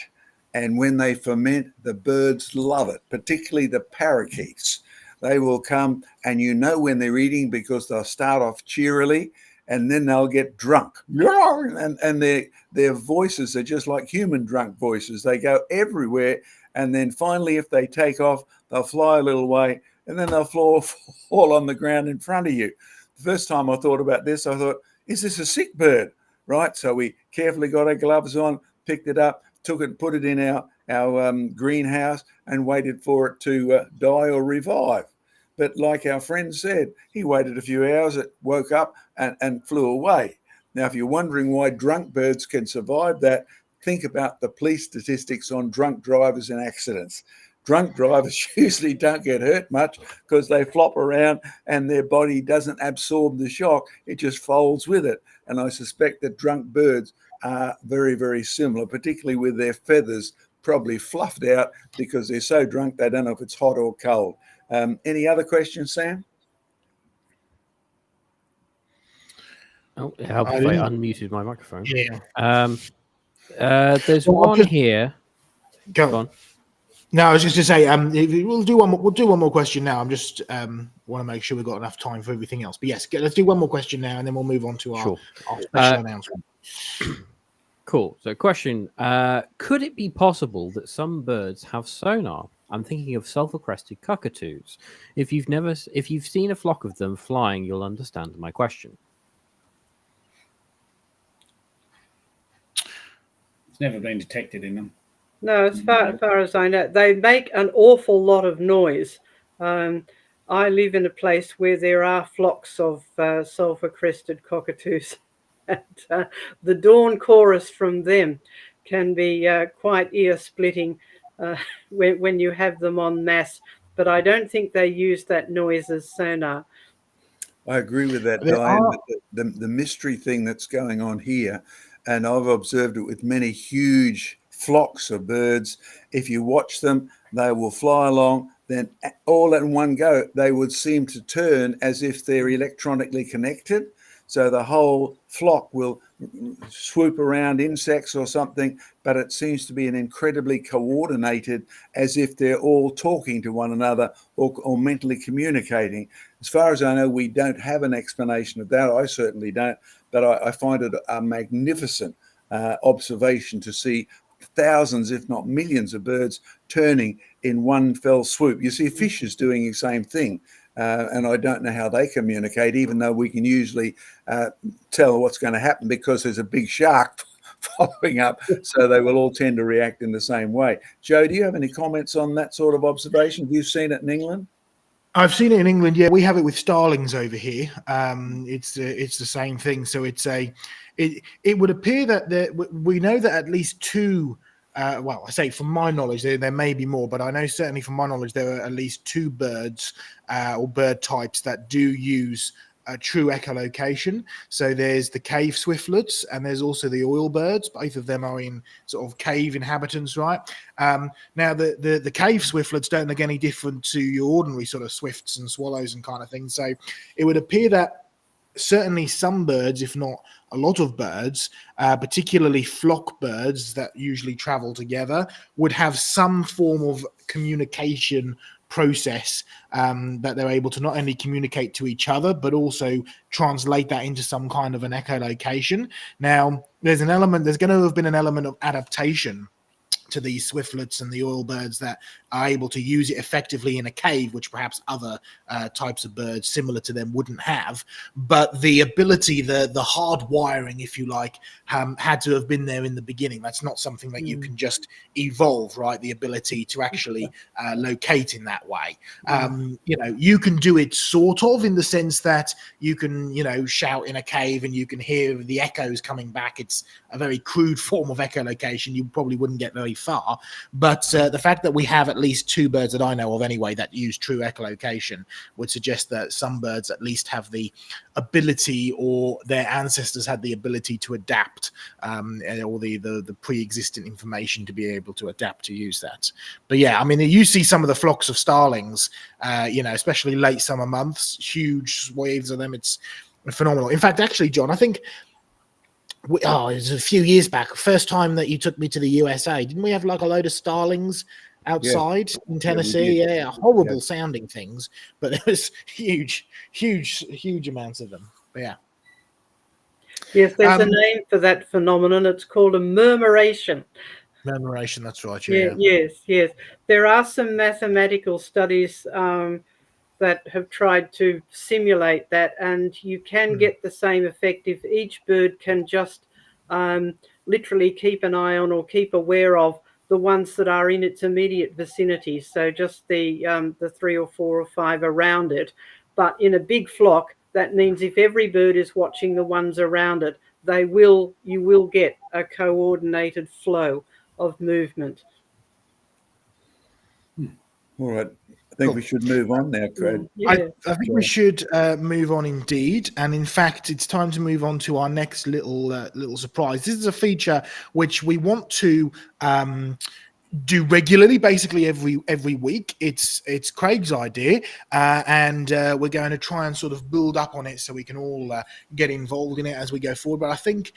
And when they ferment, the birds love it, particularly the parakeets. They will come, and you know when they're eating because they'll start off cheerily, and then they'll get drunk. And their voices are just like human drunk voices. They go everywhere. And then finally, if they take off, they'll fly a little way and then they'll fall on the ground in front of you. The first time I thought about this, I thought, is this a sick bird? Right? So we carefully got our gloves on, picked it up, took it, put it in our greenhouse, and waited for it to die or revive. But like our friend said, he waited a few hours, it woke up and flew away. Now, if you're wondering why drunk birds can survive that, think about the police statistics on drunk drivers and accidents. Drunk drivers usually don't get hurt much because they flop around and their body doesn't absorb the shock. It just folds with it. And I suspect that drunk birds are very, very similar, particularly with their feathers probably fluffed out because they're so drunk they don't know if it's hot or cold. Any other questions, Sam? Oh, it helps if I unmuted my microphone. Yeah. There's one here. Go on. No, I was just to say, we'll do one more question now. I'm just want to make sure we've got enough time for everything else. But yes, let's do one more question now, and then we'll move on to our special announcement. Cool. So, question: could it be possible that some birds have sonar? I'm thinking of sulfur-crested cockatoos. If you've seen a flock of them flying, you'll understand my question. It's never been detected in them. No, as far as I know, they make an awful lot of noise. I live in a place where there are flocks of sulfur-crested cockatoos, and the dawn chorus from them can be quite ear-splitting when you have them en masse. But I don't think they use that noise as sonar. I agree with that, Diane. The mystery thing that's going on here, and I've observed it with many huge flocks of birds. If you watch them, they will fly along, then all in one go, they would seem to turn as if they're electronically connected. So the whole flock will swoop around insects or something, but it seems to be an incredibly coordinated, as if they're all talking to one another or mentally communicating. As far as I know, we don't have an explanation of that. I certainly don't, but I find it a magnificent observation to see thousands, if not millions, of birds turning in one fell swoop. You see fishes doing the same thing. And I don't know how they communicate, even though we can usually tell what's going to happen because there's a big shark following up. So they will all tend to react in the same way. Joe, do you have any comments on that sort of observation? Have you seen it in England? I've seen it in England. Yeah, we have it with starlings over here. It's the same thing. So it would appear that we know that at least two. Well, I say from my knowledge, there may be more, but I know certainly from my knowledge there are at least two birds or bird types that do use true echolocation. So there's the cave swiftlets and there's also the oil birds. Both of them are in sort of cave inhabitants, right? Now the cave swiftlets don't look any different to your ordinary sort of swifts and swallows and kind of thing. So it would appear that certainly some birds, if not a lot of birds, particularly flock birds that usually travel together, would have some form of communication process that they're able to not only communicate to each other, but also translate that into some kind of an echolocation. Now, there's going to have been an element of adaptation to these swiftlets and the oil birds that are able to use it effectively in a cave, which perhaps other types of birds similar to them wouldn't have. But the ability, the hard wiring, if you like, had to have been there in the beginning. That's not something that you can just evolve, right? The ability to actually locate in that way. You can do it sort of in the sense that you can, shout in a cave and you can hear the echoes coming back. It's a very crude form of echolocation. You probably wouldn't get very far. But the fact that we have at least two birds that I know of anyway that use true echolocation would suggest that some birds at least have the ability, or their ancestors had the ability to adapt, or the pre-existing information to be able to adapt to use that. But yeah, I mean, you see some of the flocks of starlings, especially late summer months, huge waves of them. It's phenomenal. In fact, actually, John, I think it was a few years back, first time that you took me to the USA. Didn't we have like a load of starlings outside in Tennessee? Yeah, horrible sounding things, but there was huge amounts of them. But yeah. Yes, there's a name for that phenomenon. It's called a murmuration. Murmuration, that's right. Yeah. Yes. There are some mathematical studies that have tried to simulate that, and you can get the same effect if each bird can just literally keep an eye on or keep aware of the ones that are in its immediate vicinity. So just the 3 or 4 or 5 around it. But in a big flock, that means if every bird is watching the ones around it, you will get a coordinated flow of movement. All right. I think we should move on now, Craig. Yeah. I think we should move on indeed. And in fact, it's time to move on to our next little surprise. This is a feature which we want to do regularly, basically every week. It's Craig's idea, and we're going to try and sort of build up on it so we can all get involved in it as we go forward. But I think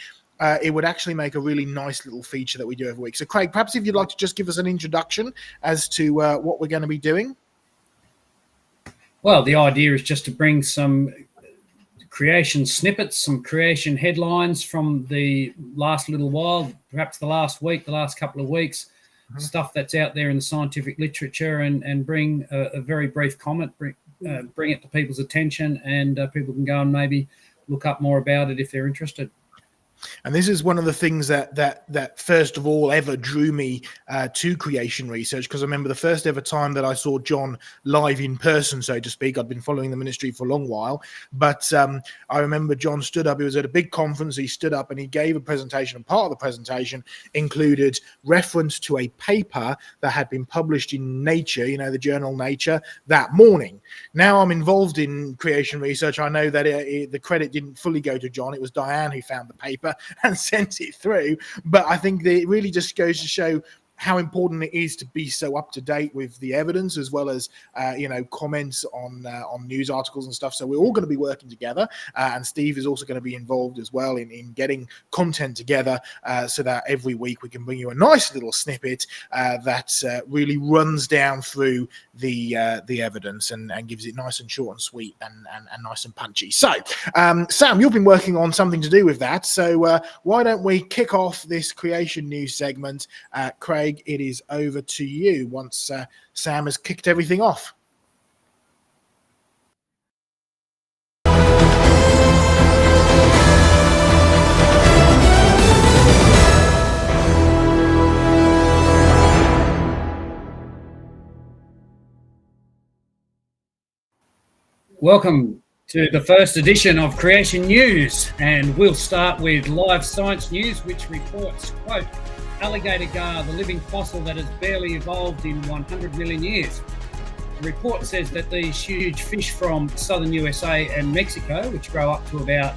it would actually make a really nice little feature that we do every week. So Craig, perhaps if you'd like to just give us an introduction as to what we're going to be doing. Well, the idea is just to bring some creation snippets, some creation headlines from the last little while, perhaps the last week, the last couple of weeks, stuff that's out there in the scientific literature, and bring a very brief comment, bring it to people's attention, and people can go and maybe look up more about it if they're interested. And this is one of the things that first of all ever drew me to creation research, because I remember the first ever time that I saw John live in person, so to speak. I'd been following the ministry for a long while, but I remember John stood up. He was at a big conference. He stood up and he gave a presentation, and part of the presentation included reference to a paper that had been published in Nature, the journal Nature, that morning. Now I'm involved in creation research. I know that the credit didn't fully go to John. It was Diane who found the paper and sent it through. But I think that it really just goes to show how important it is to be so up to date with the evidence, as well as comments on news articles and stuff. So we're all going to be working together, and Steve is also going to be involved as well in getting content together, so that every week we can bring you a nice little snippet that really runs down through the evidence and gives it nice and short and sweet and nice and punchy. So Sam, you've been working on something to do with that, so why don't we kick off this creation news segment? Craig, it is over to you once Sam has kicked everything off. Welcome to the first edition of Creation News, and we'll start with Live Science News, which reports, quote, alligator gar, the living fossil that has barely evolved in 100 million years. The report says that these huge fish from southern USA and Mexico, which grow up to about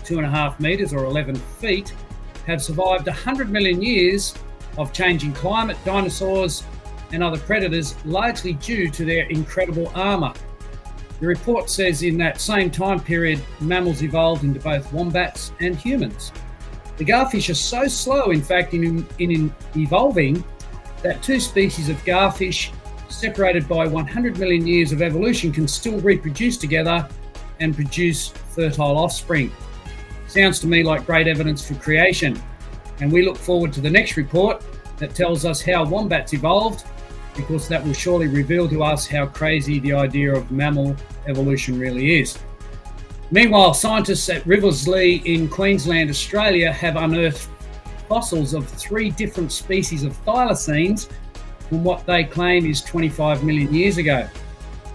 2.5 meters or 11 feet, have survived 100 million years of changing climate, dinosaurs, and other predators, largely due to their incredible armor. The report says in that same time period, mammals evolved into both wombats and humans. The garfish are so slow, in fact, in evolving, that two species of garfish separated by 100 million years of evolution can still reproduce together and produce fertile offspring. Sounds to me like great evidence for creation. And we look forward to the next report that tells us how wombats evolved, because that will surely reveal to us how crazy the idea of mammal evolution really is. Meanwhile, scientists at Riverslea in Queensland, Australia, have unearthed fossils of 3 different species of thylacines from what they claim is 25 million years ago.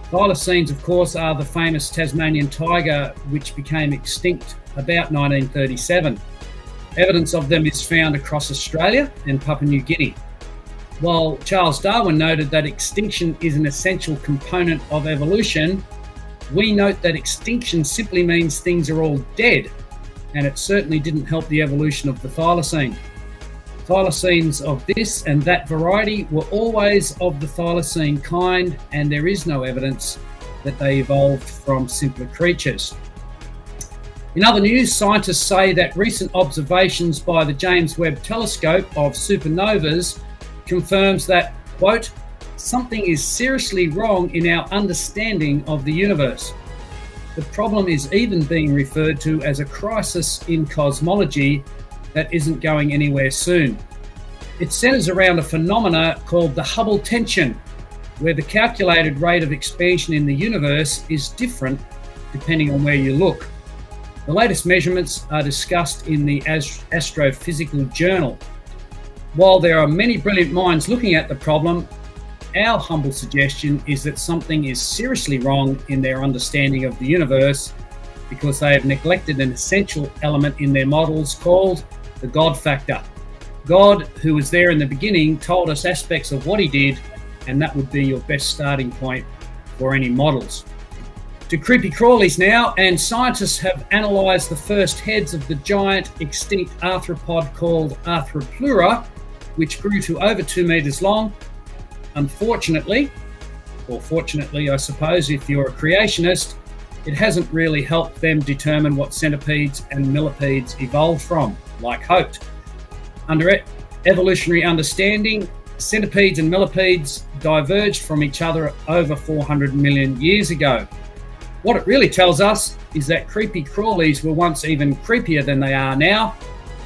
Thylacines, of course, are the famous Tasmanian tiger, which became extinct about 1937. Evidence of them is found across Australia and Papua New Guinea. While Charles Darwin noted that extinction is an essential component of evolution, we note that extinction simply means things are all dead, and it certainly didn't help the evolution of the thylacine. Thylacines of this and that variety were always of the thylacine kind, and there is no evidence that they evolved from simpler creatures. In other news, scientists say that recent observations by the James Webb Telescope of supernovas confirms that, quote, something is seriously wrong in our understanding of the universe. The problem is even being referred to as a crisis in cosmology that isn't going anywhere soon. It centers around a phenomena called the Hubble tension, where the calculated rate of expansion in the universe is different depending on where you look. The latest measurements are discussed in the Astrophysical Journal. While there are many brilliant minds looking at the problem, our humble suggestion is that something is seriously wrong in their understanding of the universe because they have neglected an essential element in their models called the God factor. God, who was there in the beginning, told us aspects of what he did, and that would be your best starting point for any models. To creepy crawlies now, and scientists have analysed the first heads of the giant extinct arthropod called Arthropleura, which grew to over 2 meters long. Unfortunately, or fortunately, I suppose, if you're a creationist, it hasn't really helped them determine what centipedes and millipedes evolved from, like hoped. Under evolutionary understanding, centipedes and millipedes diverged from each other over 400 million years ago. What it really tells us is that creepy crawlies were once even creepier than they are now,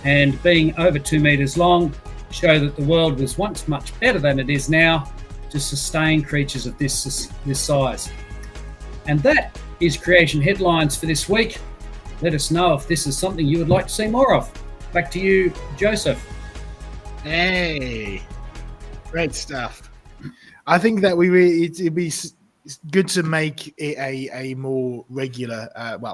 and being over 2 meters long show that the world was once much better than it is now to sustain creatures of this size. And that is Creation Headlines for this week. Let us know if this is something you would like to see more of. Back to you, Joseph. Hey, great stuff. I think that it'd be good to make it a more regular,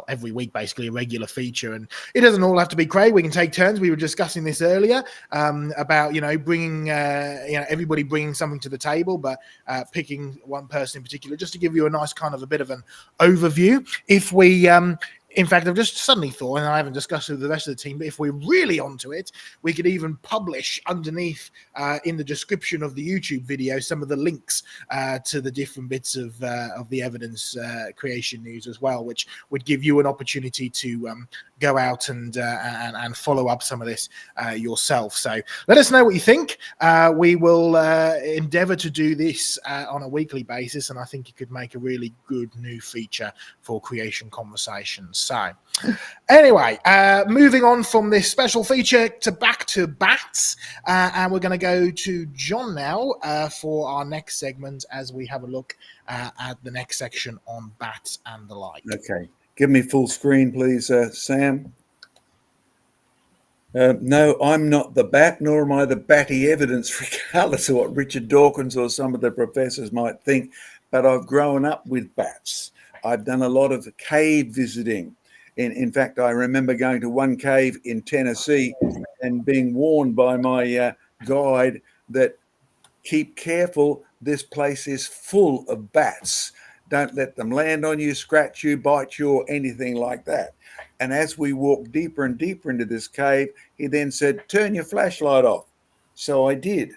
every week basically a regular feature, and it doesn't all have to be Craig. We can take turns. We were discussing this earlier about bringing everybody bringing something to the table, but picking one person in particular just to give you a nice kind of a bit of an overview. If we in fact, I've just suddenly thought, and I haven't discussed it with the rest of the team, but if we're really onto it, we could even publish underneath in the description of the YouTube video some of the links to the different bits of the evidence creation news as well, which would give you an opportunity to go out and follow up some of this yourself. So let us know what you think. We will endeavor to do this on a weekly basis, and I think it could make a really good new feature for Creation Conversations. So anyway, moving on from this special feature back to bats, and we're going to go to John now for our next segment as we have a look at the next section on bats and the like. Okay. Give me full screen, please, Sam. No, I'm not the bat, nor am I the batty evidence, regardless of what Richard Dawkins or some of the professors might think, but I've grown up with bats. I've done a lot of cave visiting. In fact, I remember going to one cave in Tennessee and being warned by my guide that keep careful, this place is full of bats. Don't let them land on you, scratch you, bite you, or anything like that. And as we walked deeper and deeper into this cave, he then said, turn your flashlight off. So I did.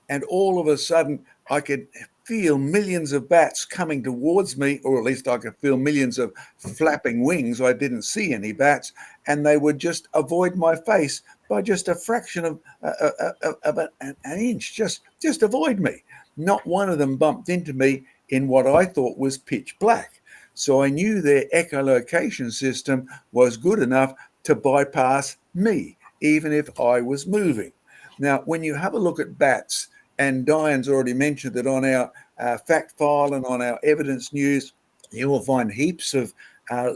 And all of a sudden, I could feel millions of bats coming towards me, or at least I could feel millions of flapping wings. I didn't see any bats, and they would just avoid my face by just a fraction of an inch, just avoid me. Not one of them bumped into me in what I thought was pitch black. So I knew their echolocation system was good enough to bypass me, even if I was moving. Now, when you have a look at bats, and Diane's already mentioned that on our fact file and on our evidence news, you will find heaps of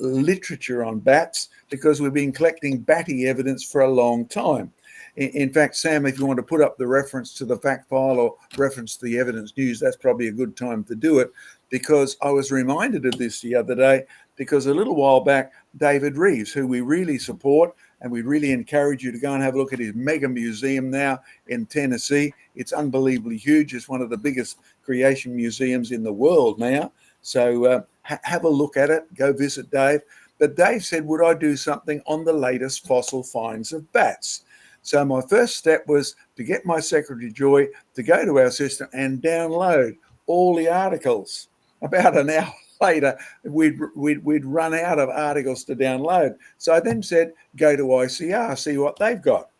literature on bats because we've been collecting batty evidence for a long time. In fact, Sam, if you want to put up the reference to the fact file or reference to the evidence news, that's probably a good time to do it, because I was reminded of this the other day, because a little while back, David Reeves, who we really support, and we really encourage you to go and have a look at his mega museum now in Tennessee. It's unbelievably huge. It's one of the biggest creation museums in the world now. So have a look at it. Go visit Dave. But Dave said, would I do something on the latest fossil finds of bats? So my first step was to get my secretary, Joy, to go to our system and download all the articles. About an hour later, we'd run out of articles to download. So I then said, go to ICR, see what they've got.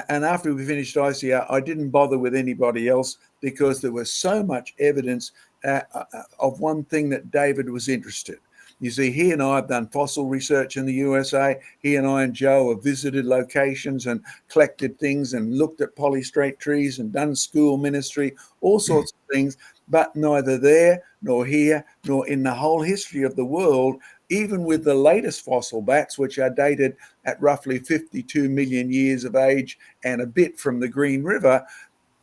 And after we finished ICR, I didn't bother with anybody else because there was so much evidence of one thing that David was interested. You see, he and I have done fossil research in the USA. He and I and Joe have visited locations and collected things and looked at polystrate trees and done school ministry, all sorts of things. But neither there, nor here, nor in the whole history of the world, even with the latest fossil bats, which are dated at roughly 52 million years of age and a bit from the Green River,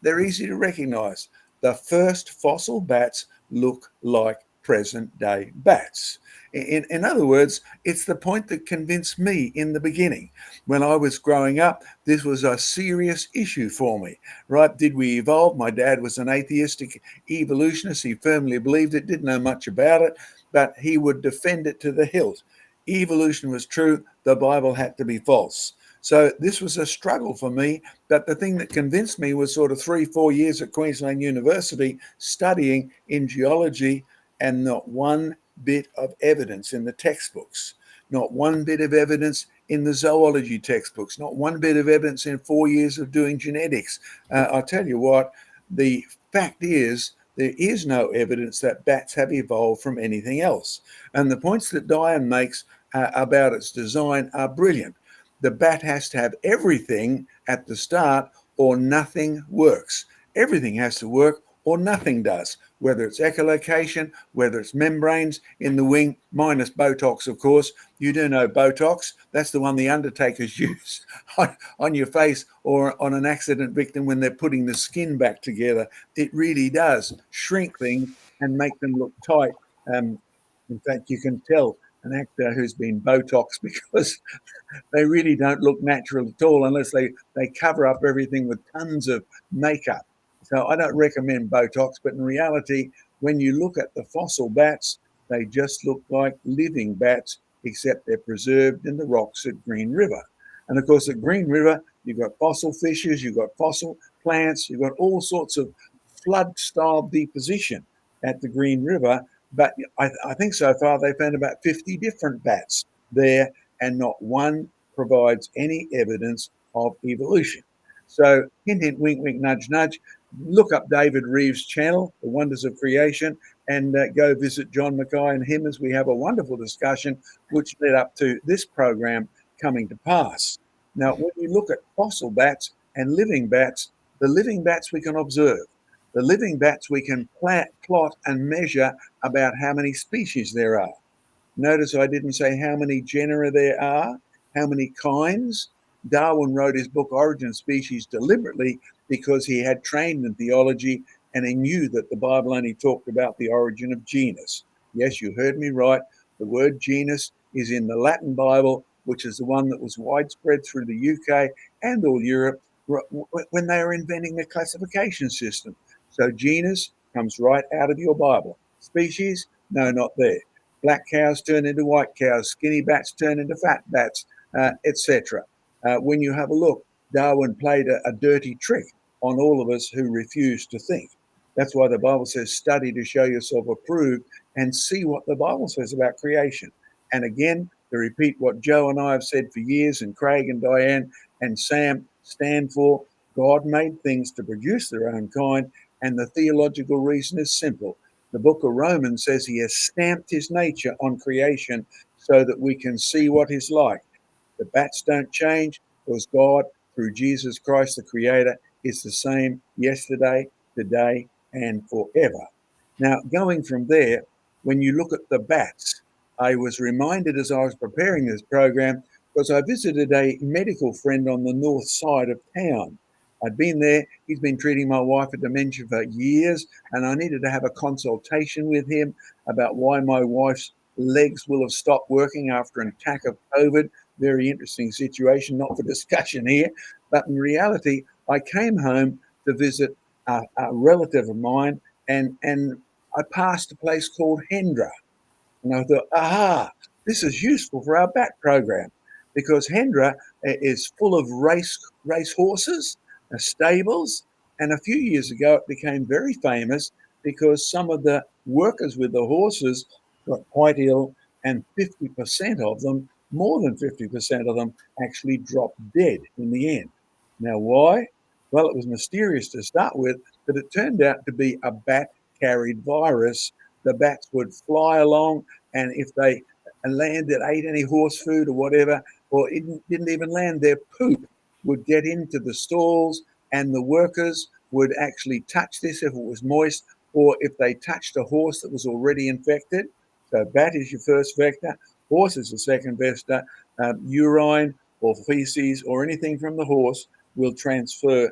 they're easy to recognize. The first fossil bats look like present day bats. In other words, it's the point that convinced me in the beginning. When I was growing up, this was a serious issue for me, right? Did we evolve? My dad was an atheistic evolutionist. He firmly believed it, didn't know much about it, but he would defend it to the hilt. Evolution was true, the Bible had to be false. So this was a struggle for me, but the thing that convinced me was sort of 3-4 years at Queensland University studying in geology, and not one bit of evidence in the textbooks, not one bit of evidence in the zoology textbooks, not one bit of evidence in 4 years of doing genetics. I'll tell you what, the fact is, there is no evidence that bats have evolved from anything else. And the points that Diane makes about its design are brilliant. The bat has to have everything at the start or nothing works. Everything has to work or nothing does, whether it's echolocation, whether it's membranes in the wing, minus Botox, of course. You do know Botox. That's the one the undertakers use on your face or on an accident victim when they're putting the skin back together. It really does shrink things and make them look tight. In fact, you can tell an actor who's been Botox because they really don't look natural at all unless they cover up everything with tons of makeup. So I don't recommend Botox, but in reality, when you look at the fossil bats, they just look like living bats, except they're preserved in the rocks at Green River. And of course, at Green River, you've got fossil fishes, you've got fossil plants, you've got all sorts of flood-style deposition at the Green River. But I think so far they found about 50 different bats there, and not one provides any evidence of evolution. So hint, hint, wink, wink, nudge, nudge. Look up David Reeves' channel, The Wonders of Creation, and go visit John Mackay and him as we have a wonderful discussion which led up to this program coming to pass. Now, when you look at fossil bats and living bats, the living bats we can observe. The living bats we can plot and measure about how many species there are. Notice I didn't say how many genera there are, how many kinds. Darwin wrote his book Origin Species deliberately because he had trained in theology and he knew that the Bible only talked about the origin of genus. Yes, you heard me right. The word genus is in the Latin Bible, which is the one that was widespread through the UK and all Europe when they were inventing the classification system. So genus comes right out of your Bible. Species, no, not there. Black cows turn into white cows, skinny bats turn into fat bats, etc. When you have a look, Darwin played a dirty trick on all of us who refuse to think. That's why the Bible says, study to show yourself approved and see what the Bible says about creation. And again, to repeat what Joe and I have said for years, and Craig and Diane and Sam stand for, God made things to produce their own kind, and the theological reason is simple. The book of Romans says he has stamped his nature on creation so that we can see what he's like. The bats don't change because God, through Jesus Christ, the Creator, is the same yesterday, today, and forever. Now, going from there, when you look at the bats, I was reminded as I was preparing this program because I visited a medical friend on the north side of town. I'd been there. He's been treating my wife with dementia for years, and I needed to have a consultation with him about why my wife's legs will have stopped working after an attack of COVID. Very interesting situation, not for discussion here. But in reality, I came home to visit a relative of mine, and I passed a place called Hendra. And I thought, aha, this is useful for our bat program, because Hendra is full of race horses, stables. And a few years ago, it became very famous because some of the workers with the horses got quite ill, and 50% of them, more than 50% of them, actually dropped dead in the end. Now, why? Well, it was mysterious to start with, but it turned out to be a bat-carried virus. The bats would fly along, and if they landed, ate any horse food or whatever, or it didn't even land, their poop would get into the stalls, and the workers would actually touch this if it was moist, or if they touched a horse that was already infected. So bat is your first vector, horse is the second vector, urine or feces or anything from the horse will transfer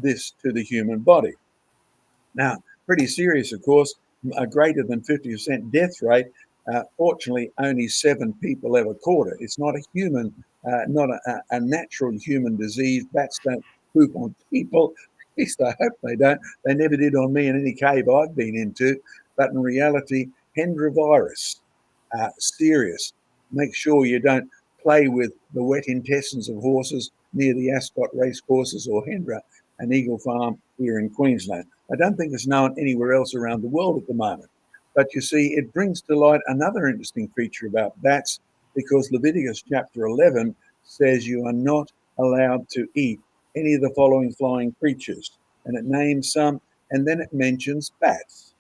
this to the human body. Now, pretty serious, of course, a greater than 50% death rate. Fortunately, only 7 people ever caught it. It's not a human, not a natural human disease. Bats don't poop on people. At least I hope they don't. They never did on me in any cave I've been into. But in reality, Hendra virus, serious. Make sure you don't play with the wet intestines of horses near the Ascot racecourses or Hendra, an eagle farm here in Queensland. I don't think it's known anywhere else around the world at the moment. But you see, it brings to light another interesting feature about bats, because Leviticus chapter 11 says you are not allowed to eat any of the following flying creatures. And it names some, and then it mentions bats.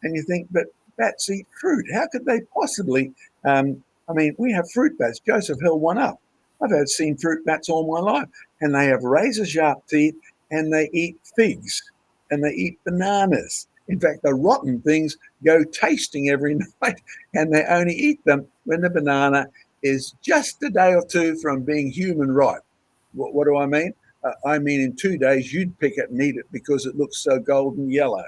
And you think, but bats eat fruit. How could they possibly? We have fruit bats. Joseph held one up. I've seen fruit bats all my life, and they have razor sharp teeth, and they eat figs, and they eat bananas. In fact, the rotten things go tasting every night, and they only eat them when the banana is just a day or two from being human ripe. What do I mean? I mean, in 2 days, you'd pick it and eat it because it looks so golden yellow.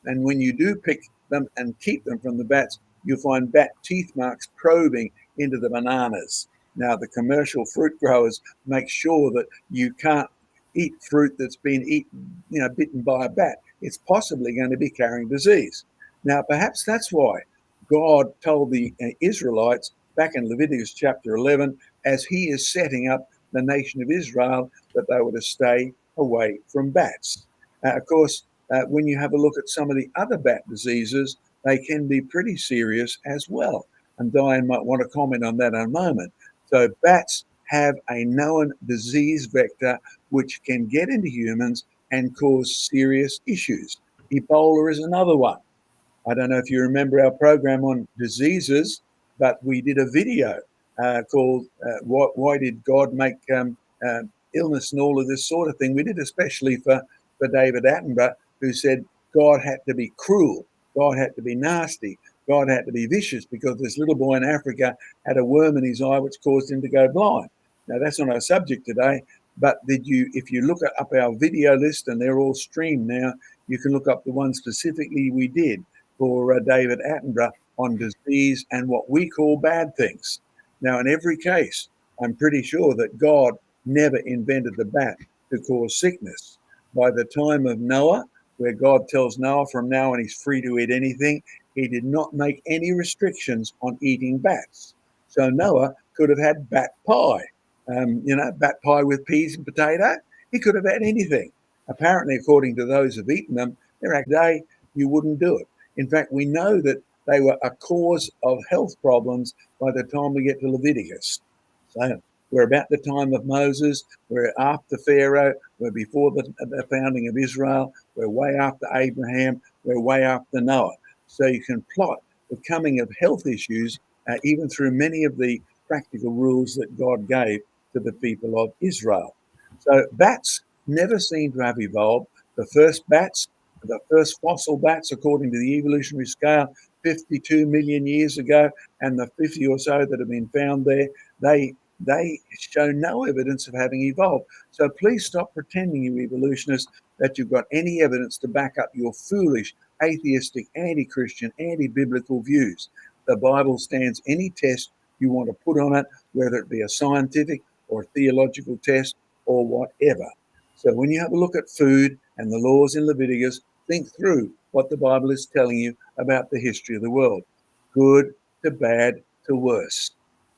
And when you do pick them and keep them from the bats, you'll find bat teeth marks probing into the bananas. Now, the commercial fruit growers make sure that you can't eat fruit that's been bitten by a bat. It's possibly going to be carrying disease. Now, perhaps that's why God told the Israelites back in Leviticus chapter 11, as he is setting up the nation of Israel, that they were to stay away from bats. Of course, when you have a look at some of the other bat diseases, they can be pretty serious as well. And Diane might want to comment on that in a moment. So bats have a known disease vector which can get into humans and cause serious issues. Ebola is another one. I don't know if you remember our program on diseases, but we did a video called Why Did God Make Illness and all of this sort of thing. We did especially for David Attenborough, who said God had to be cruel, God had to be nasty, God had to be vicious because this little boy in Africa had a worm in his eye which caused him to go blind. Now, that's not our subject today, but if you look up our video list, and they're all streamed now, you can look up the one specifically we did for David Attenborough on disease and what we call bad things. Now, in every case, I'm pretty sure that God never invented the bat to cause sickness. By the time of Noah, where God tells Noah from now on he's free to eat anything, he did not make any restrictions on eating bats. So Noah could have had bat pie, bat pie with peas and potato. He could have had anything. Apparently, according to those who've eaten them, you wouldn't do it. In fact, we know that they were a cause of health problems by the time we get to Leviticus. So we're about the time of Moses, we're after Pharaoh, we're before the founding of Israel, we're way after Abraham, we're way after Noah. So you can plot the coming of health issues even through many of the practical rules that God gave to the people of Israel. So bats never seem to have evolved. The first fossil bats, according to the evolutionary scale, 52 million years ago, and the 50 or so that have been found there, they show no evidence of having evolved. So please stop pretending, you evolutionists, that you've got any evidence to back up your foolish, atheistic, anti-Christian, anti-biblical views. The Bible stands any test you want to put on it, whether it be a scientific or a theological test or whatever. So when you have a look at food and the laws in Leviticus, think through what the Bible is telling you about the history of the world. Good to bad to worse.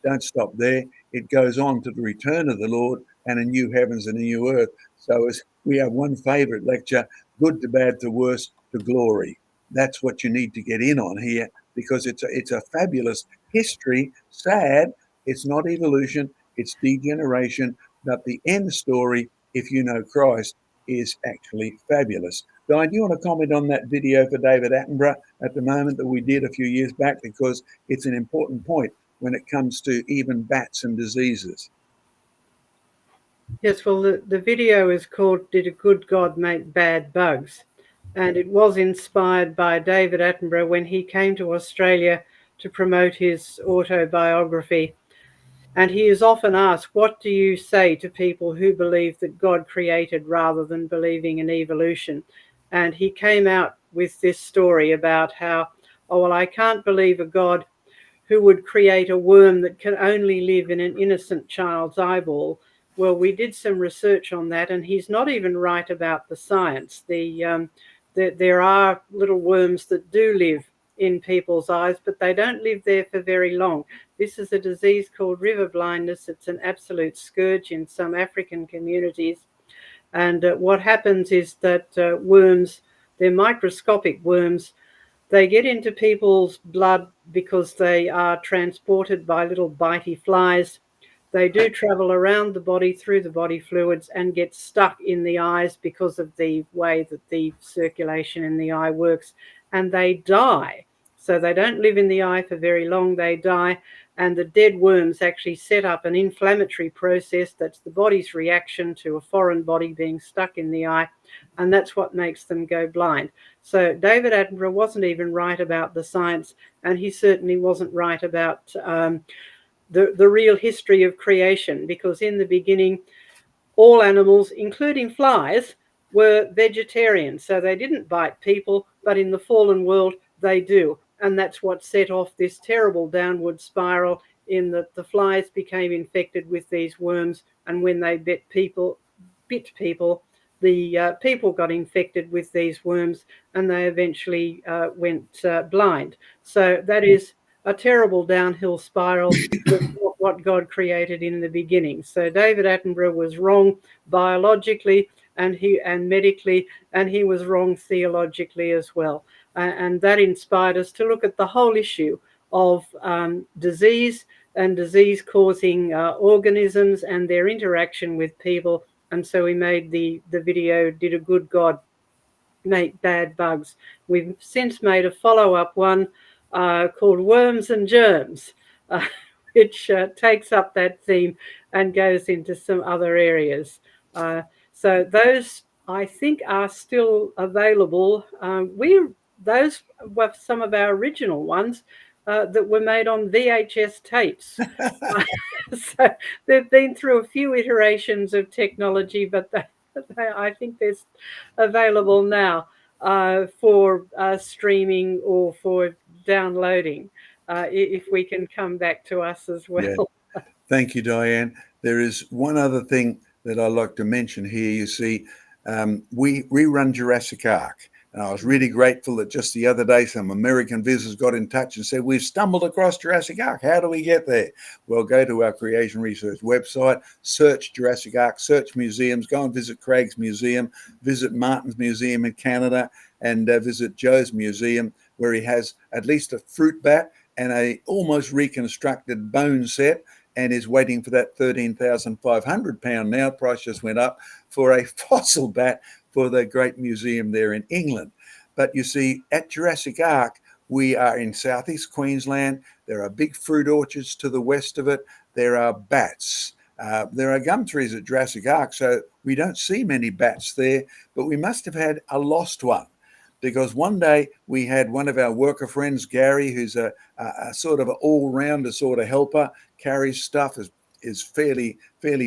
Don't stop there. It goes on to the return of the Lord and a new heavens and a new earth. So as we have one favorite lecture, good to bad to worse to glory. That's what you need to get in on here, because it's a fabulous history. Sad, it's not evolution, it's degeneration. But the end story, if you know Christ, is actually fabulous. Diane, do you want to comment on that video for David Attenborough at the moment that we did a few years back? Because it's an important point when it comes to even bats and diseases. Yes, well, the video is called "Did a Good God Make Bad Bugs?" and it was inspired by David Attenborough when he came to Australia to promote his autobiography. And he is often asked, what do you say to people who believe that God created rather than believing in evolution? And he came out with this story about how, oh, well, I can't believe a God who would create a worm that can only live in an innocent child's eyeball. Well, we did some research on that, and he's not even right about the science. There are little worms that do live in people's eyes, but they don't live there for very long. This is a disease called river blindness. It's an absolute scourge in some African communities. And what happens is that worms, they're microscopic worms, they get into people's blood because they are transported by little bitey flies. They do travel around the body through the body fluids and get stuck in the eyes because of the way that the circulation in the eye works, and they die. So they don't live in the eye for very long, they die, and the dead worms actually set up an inflammatory process that's the body's reaction to a foreign body being stuck in the eye, and that's what makes them go blind. So David Attenborough wasn't even right about the science, and he certainly wasn't right about the real history of creation, because in the beginning, all animals, including flies, were vegetarian. So they didn't bite people, but in the fallen world, they do. And that's what set off this terrible downward spiral in that the flies became infected with these worms. And when they bit people, the people got infected with these worms, and they eventually went blind. So that is a terrible downhill spiral with what God created in the beginning. So David Attenborough was wrong biologically and medically, and he was wrong theologically as well. And that inspired us to look at the whole issue of disease and disease-causing organisms and their interaction with people. And so we made the video, Did a Good God Make Bad Bugs? We've since made a follow-up one called Worms and Germs, which takes up that theme and goes into some other areas. So those, I think, are still available. Those were some of our original ones that were made on VHS tapes. So they've been through a few iterations of technology, but I think they're available now for streaming or for downloading, if we can come back to us as well. Yeah. Thank you, Diane. There is one other thing that I'd like to mention here. You see, we run Jurassic Ark. And I was really grateful that just the other day, some American visitors got in touch and said, we've stumbled across Jurassic Ark. How do we get there? Well, go to our Creation Research website, search Jurassic Ark, search museums, go and visit Craig's Museum, visit Martin's Museum in Canada, and visit Joe's Museum, where he has at least a fruit bat and a almost reconstructed bone set, and is waiting for that £13,500 now, price just went up, for a fossil bat for the great museum there in England. But you see, at Jurassic Ark, we are in southeast Queensland. There are big fruit orchards to the west of it. There are bats. There are gum trees at Jurassic Ark, so we don't see many bats there, but we must have had a lost one. Because one day we had one of our worker friends, Gary, who's a sort of an all-rounder sort of helper, carries stuff, is fairly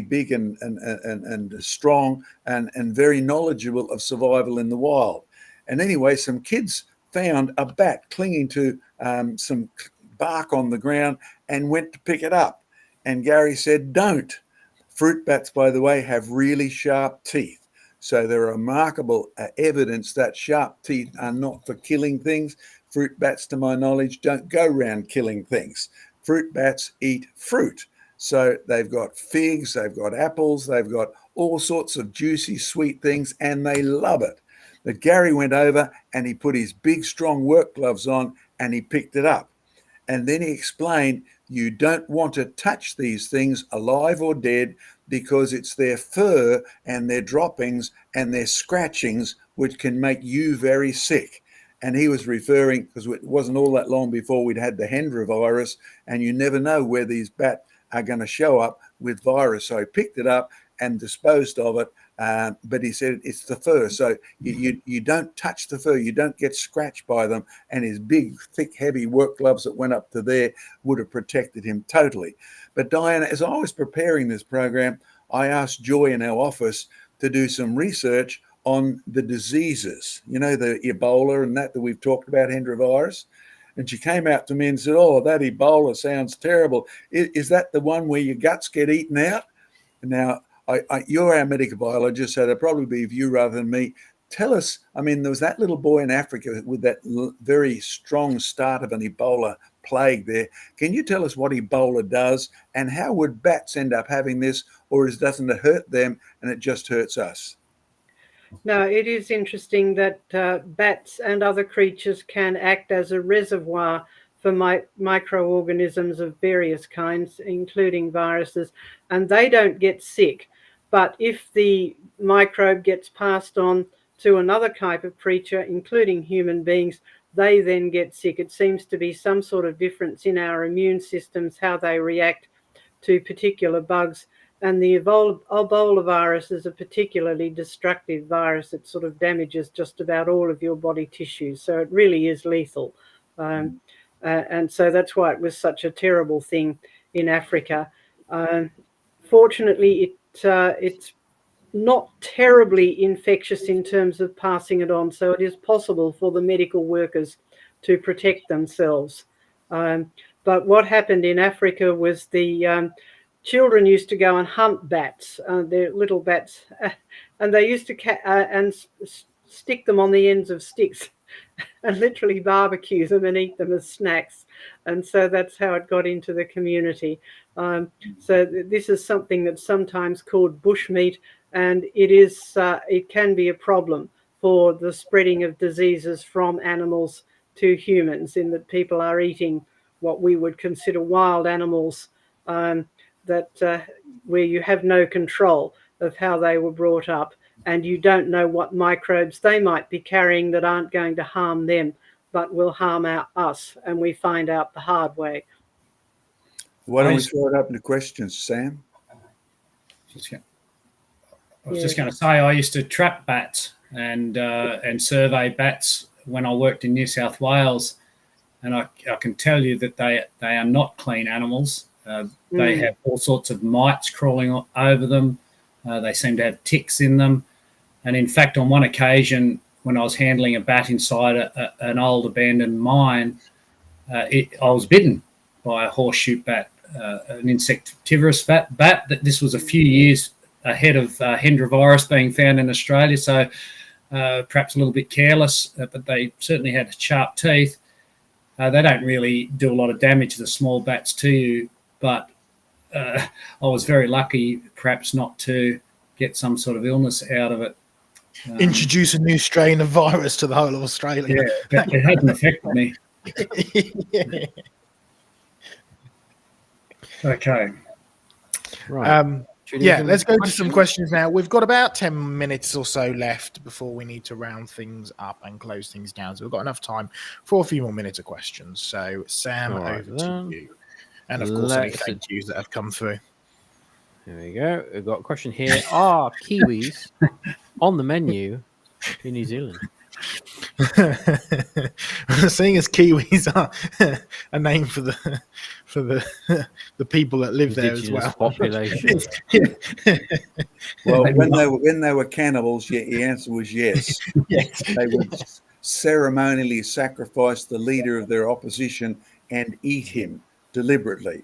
big and strong and very knowledgeable of survival in the wild. And anyway, some kids found a bat clinging to some bark on the ground and went to pick it up. And Gary said, don't. Fruit bats, by the way, have really sharp teeth. So there are remarkable evidence that sharp teeth are not for killing things. Fruit bats, to my knowledge, don't go around killing things. Fruit bats eat fruit. So they've got figs, they've got apples, they've got all sorts of juicy, sweet things, and they love it. But Gary went over and he put his big, strong work gloves on and he picked it up. And then he explained, you don't want to touch these things alive or dead, because it's their fur and their droppings and their scratchings which can make you very sick. And he was referring, because it wasn't all that long before we'd had the Hendra virus, and you never know where these bats are going to show up with virus. So he picked it up and disposed of it But he said it's the fur. So you don't touch the fur. You don't get scratched by them. And his big, thick, heavy work gloves that went up to there would have protected him totally. But Diana, as I was preparing this program, I asked Joy in our office to do some research on the diseases, the Ebola and that we've talked about, Hendra virus. And she came out to me and said, "Oh, that Ebola sounds terrible. Is that the one where your guts get eaten out?" Now, you're our medical biologist, so it'll probably be you rather than me. Tell us, there was that little boy in Africa with that very strong start of an Ebola plague there. Can you tell us what Ebola does and how would bats end up having this, or doesn't it hurt them and it just hurts us? No, it is interesting that bats and other creatures can act as a reservoir for microorganisms of various kinds, including viruses, and they don't get sick. But if the microbe gets passed on to another type of creature, including human beings, they then get sick. It seems to be some sort of difference in our immune systems, how they react to particular bugs. And the Ebola virus is a particularly destructive virus. It sort of damages just about all of your body tissues. So it really is lethal. And so that's why it was such a terrible thing in Africa. Fortunately, it's not terribly infectious in terms of passing it on. So it is possible for the medical workers to protect themselves. But what happened in Africa was the children used to go and hunt bats, they're little bats, and they used to stick them on the ends of sticks and literally barbecue them and eat them as snacks. And so that's how it got into the community. So this is something that's sometimes called bushmeat, and it can be a problem for the spreading of diseases from animals to humans, in that people are eating what we would consider wild animals, where you have no control of how they were brought up, and you don't know what microbes they might be carrying that aren't going to harm them but will harm us, and we find out the hard way. Why don't we throw it up to questions, Sam? I was just going to say, I used to trap bats and survey bats when I worked in New South Wales, and I can tell you that they are not clean animals. They have all sorts of mites crawling over them. They seem to have ticks in them. And in fact, on one occasion, when I was handling a bat inside an old abandoned mine, I was bitten by a horseshoe bat, an insectivorous bat. This was a few years ahead of Hendra virus being found in Australia, so perhaps a little bit careless, but they certainly had sharp teeth. They don't really do a lot of damage, the small bats, to you, but I was very lucky perhaps not to get some sort of illness out of it. Introduce a new strain of virus to the whole of Australia. Yeah, it hadn't affected me. Yeah. Okay. Right. Yeah, let's go to some questions now. We've got about 10 minutes or so left before we need to round things up and close things down. So we've got enough time for a few more minutes of questions. So, Sam, over to you. And, of course, any thank yous that have come through. There we go. We've got a question here. Are kiwis on the menu in New Zealand? Seeing as kiwis are a name for the people that live there as well. Population. Well, when they were cannibals, the answer was yes. Yes. They would ceremonially sacrifice the leader of their opposition and eat him deliberately.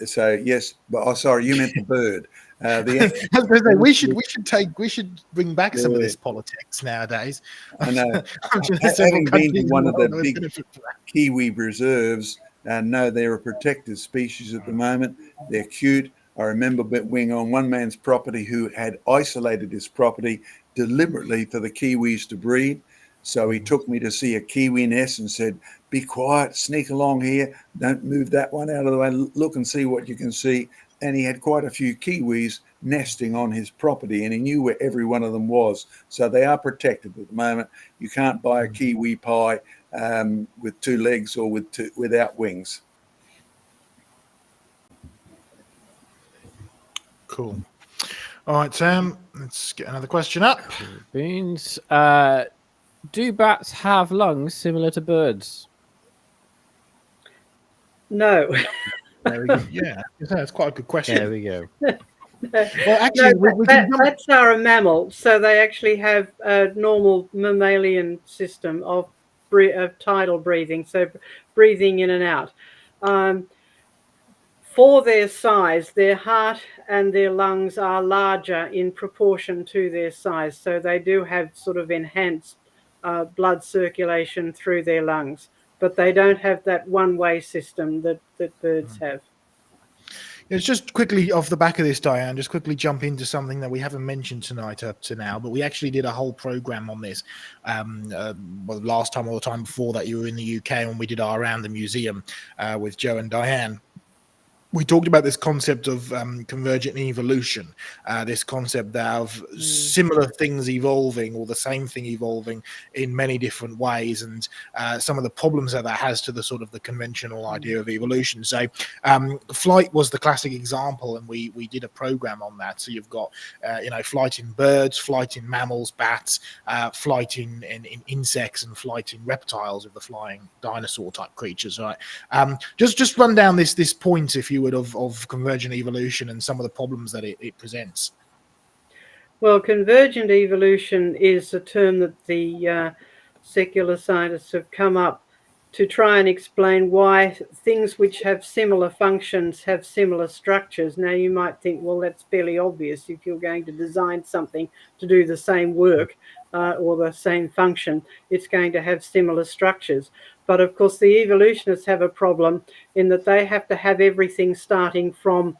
So yes, but sorry, you meant the bird. I was going to say we should bring back some of this politics nowadays. I know. Having been to one of the big kiwi reserves, no, they're a protected species at the moment. They're cute. I remember being on one man's property who had isolated his property deliberately for the kiwis to breed. So he took me to see a kiwi nest and said, "Be quiet, sneak along here, don't move that one out of the way, look and see what you can see." And he had quite a few kiwis nesting on his property, and he knew where every one of them was. So they are protected at the moment. You can't buy a kiwi pie with two legs or without wings. Cool. All right, Sam, let's get another question up. Beans. Do bats have lungs similar to birds? No. Very good. Yeah, that's quite a good question. There we go. Well, actually, we can jump. Bats are a mammal, so they actually have a normal mammalian system of tidal breathing, so breathing in and out. For their size, their heart and their lungs are larger in proportion to their size, so they do have sort of enhanced blood circulation through their lungs, but they don't have that one-way system that birds have. It's just quickly off the back of this, Diane, just quickly jump into something that we haven't mentioned tonight up to now, but we actually did a whole program on this last time or the time before that you were in the UK when we did our Around the Museum with Joe and Diane. We talked about this concept of convergent evolution, this concept of similar things evolving or the same thing evolving in many different ways, and some of the problems that has to the sort of the conventional idea of evolution. So flight was the classic example, and we did a program on that. So you've got flight in birds, flight in mammals, bats, flight in insects, and flight in reptiles with the flying dinosaur type creatures. Right? Just run down this point, if you would, of convergent evolution and some of the problems that it presents. Well, convergent evolution is a term that the secular scientists have come up to try and explain why things which have similar functions have similar structures. Now, you might think, well, that's fairly obvious. If you're going to design something to do the same work or the same function, it's going to have similar structures. But of course, the evolutionists have a problem in that they have to have everything starting from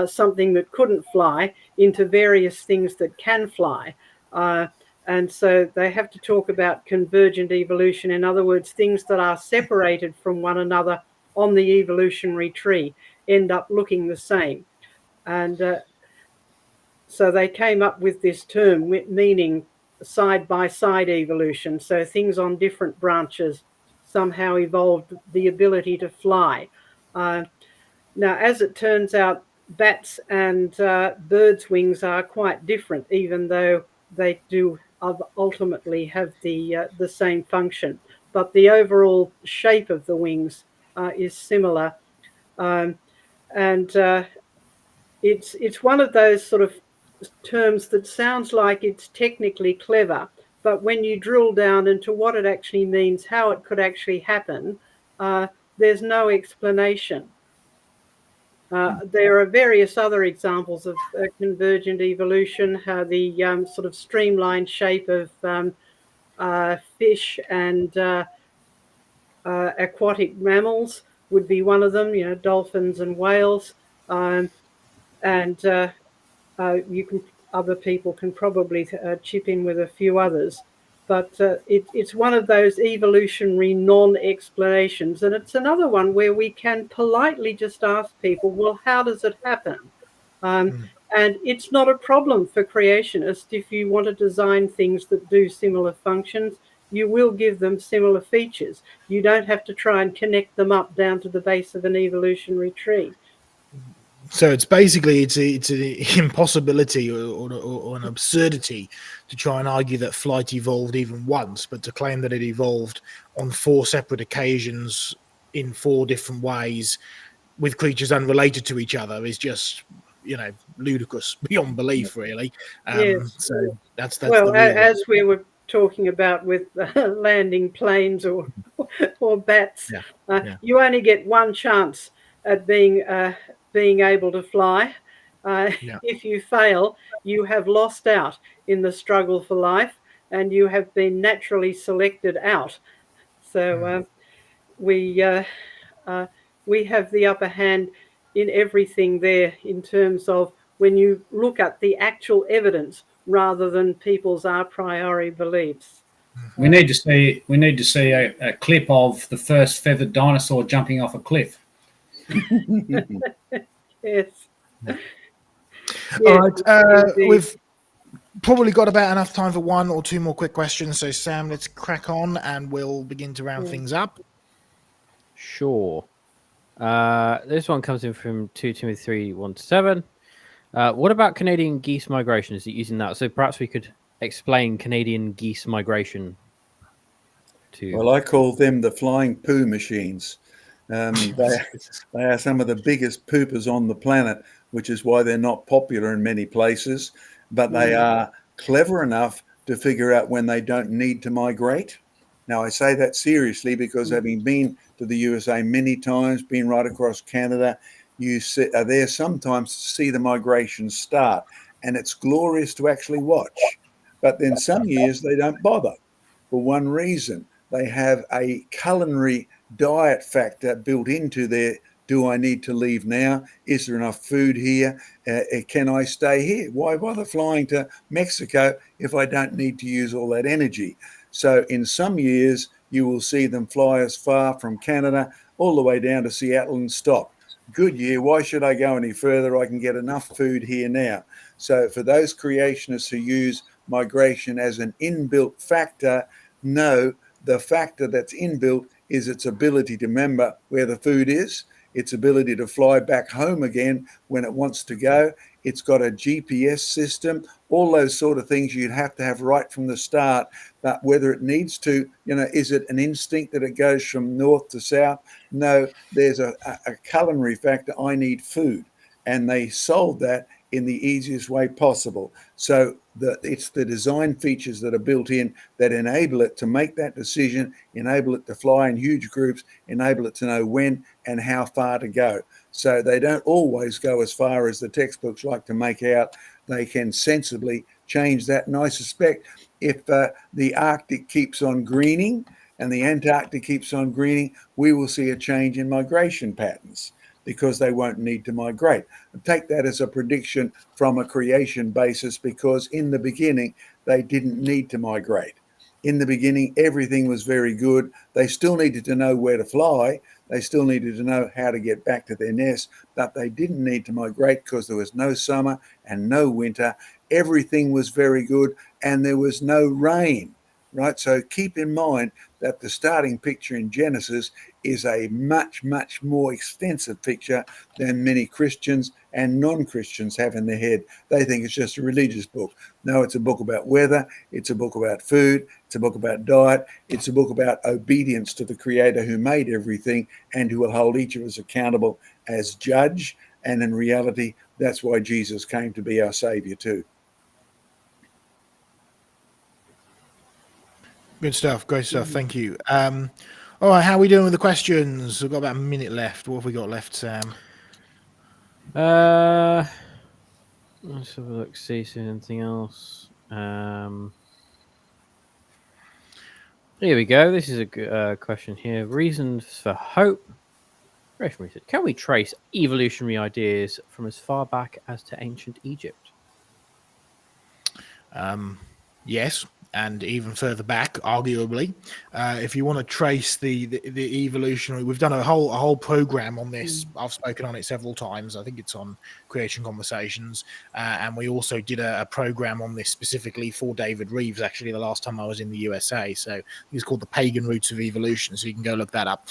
something that couldn't fly into various things that can fly. And so they have to talk about convergent evolution. In other words, things that are separated from one another on the evolutionary tree end up looking the same. And so they came up with this term meaning side-by-side evolution. So things on different branches somehow evolved the ability to fly. Now, as it turns out, bats and birds' wings are quite different, even though they do ultimately have the same function. But the overall shape of the wings is similar, and it's one of those sort of terms that sounds like it's technically clever, but when you drill down into what it actually means, how it could actually happen, there's no explanation. There are various other examples of convergent evolution, how the sort of streamlined shape of fish and aquatic mammals would be one of them, dolphins and whales. Other people can probably chip in with a few others. But it's one of those evolutionary non-explanations. And it's another one where we can politely just ask people, well, how does it happen? And it's not a problem for creationists. If you want to design things that do similar functions, you will give them similar features. You don't have to try and connect them up down to the base of an evolutionary tree. So it's basically it's an impossibility or an absurdity to try and argue that flight evolved even once, but to claim that it evolved on 4 separate occasions in 4 different ways with creatures unrelated to each other is just ludicrous beyond belief, really. Yes. So that's well, as we were talking about with landing planes or bats, you only get one chance at being able to fly. If you fail, you have lost out in the struggle for life, and you have been naturally selected out. So we have the upper hand in everything there, in terms of when you look at the actual evidence rather than people's a priori beliefs. We need to see a clip of the first feathered dinosaur jumping off a cliff. Yes. All right. We've probably got about enough time for 1 or 2 more quick questions. So, Sam, let's crack on and we'll begin to round things up. Sure. This one comes in from 22317. What about Canadian geese migration? Is it using that? So perhaps we could explain Canadian geese migration to. Well, I call them the flying poo machines. They are some of the biggest poopers on the planet, which is why they're not popular in many places. But they are clever enough to figure out when they don't need to migrate. Now, I say that seriously because having been to the USA many times, been right across Canada, you are there sometimes to see the migration start, and it's glorious to actually watch. But then some years they don't bother for one reason. They have a culinary diet factor built into their, do I need to leave now? Is there enough food here? Can I stay here? Why bother flying to Mexico if I don't need to use all that energy? So in some years, you will see them fly as far from Canada all the way down to Seattle and stop. Good year, why should I go any further? I can get enough food here now. So for those creationists who use migration as an inbuilt factor, no, the factor that's inbuilt is its ability to remember where the food is, its ability to fly back home again when it wants to go. It's got a GPS system, all those sort of things you'd have to have right from the start. But whether it needs to, is it an instinct that it goes from north to south? No, there's a culinary factor. I need food. And they solved that in the easiest way possible. So it's the design features that are built in that enable it to make that decision, enable it to fly in huge groups, enable it to know when and how far to go. So they don't always go as far as the textbooks like to make out. They can sensibly change that. And I suspect if the Arctic keeps on greening and the Antarctic keeps on greening, we will see a change in migration patterns, because they won't need to migrate. Take that as a prediction from a creation basis, because in the beginning, they didn't need to migrate. In the beginning, everything was very good. They still needed to know where to fly. They still needed to know how to get back to their nest, but they didn't need to migrate because there was no summer and no winter. Everything was very good and there was no rain, right? So keep in mind that the starting picture in Genesis is a much, much more extensive picture than many Christians and non-Christians have in their head. They think it's just a religious book. No, it's a book about weather. It's a book about food. It's a book about diet. It's a book about obedience to the Creator who made everything and who will hold each of us accountable as judge. And in reality, that's why Jesus came to be our Savior too. Good stuff. Great stuff. Thank you. All right, how are we doing with the questions? We've got about a minute left. What have we got left, Sam? Let's have a look, see if there's anything else. Here we go. This is a good question here. Reasons for hope. Can we trace evolutionary ideas from as far back as to ancient Egypt? Yes, and even further back, arguably. If you want to trace the evolutionary, we've done a whole program on this. I've spoken on it several times. I think it's on Creation Conversations, and we also did a program on this specifically for David Reeves. Actually, the last time I was in the USA, so it's called The Pagan Roots of Evolution. So you can go look that up.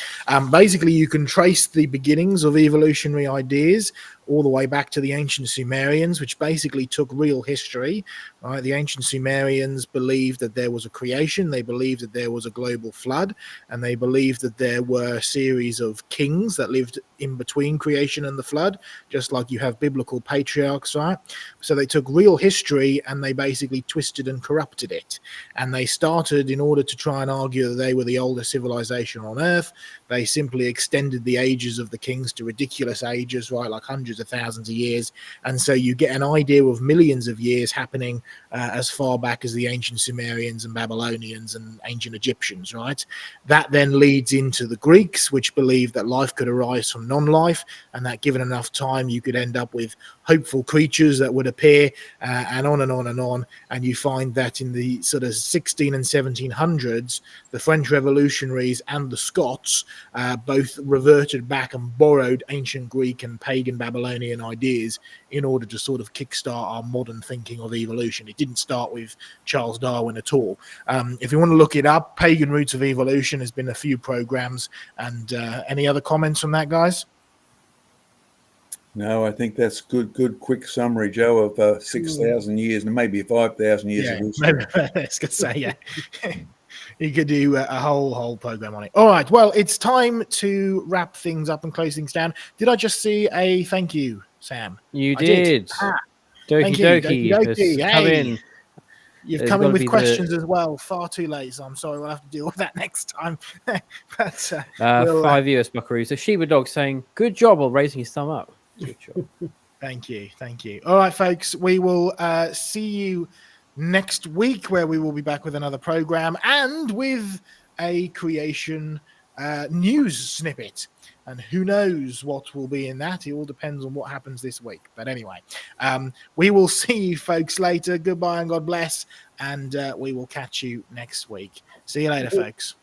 Basically, you can trace the beginnings of evolutionary ideas all the way back to the ancient Sumerians, which basically took real history. Right? The ancient Sumerians believed that there was a creation, they believed that there was a global flood, and they believed that there were a series of kings that lived in between creation and the flood, just like you have biblical patriarchs, right? So they took real history and they basically twisted and corrupted it. And they started, in order to try and argue that they were the oldest civilization on earth, they simply extended the ages of the kings to ridiculous ages, right, like hundreds of thousands of years. And so you get an idea of millions of years happening as far back as the ancient Sumerians and Babylonians and ancient Egyptians, right? That then leads into the Greeks, which believed that life could arise from non-life, and that given enough time, you could end up with hopeful creatures that would appear, and on and on and on. And you find that in the sort of 16 and 1700s, the French revolutionaries and the Scots both reverted back and borrowed ancient Greek and pagan Babylonian ideas in order to sort of kickstart our modern thinking of evolution. It didn't start with Charles Darwin at all. If you want to look it up, Pagan Roots of Evolution has been a few programs. And any other comments on that, guys? No, I think that's good quick summary, Joe, of 6,000 years and maybe 5,000 years of history. maybe I was gonna say, yeah. You could do a whole program on it. All right, well, it's time to wrap things up and close things down. Did I just see a thank you, Sam? You I did. did. Thank Doki you, Doki Doki has Doki. come Hey. in. You've There's come gotta in with be questions as well. Far too late, so I'm sorry. We'll have to deal with that next time. But we'll, 5 US Buckaroos. A Sheba dog saying, "Good job," while raising his thumb up. Good job. thank you. All right, folks. We will see you next week, where we will be back with another program and with a creation news snippet. And who knows what will be in that? It all depends on what happens this week. But anyway, we will see you folks later. Goodbye and God bless. And we will catch you next week. See you later, folks.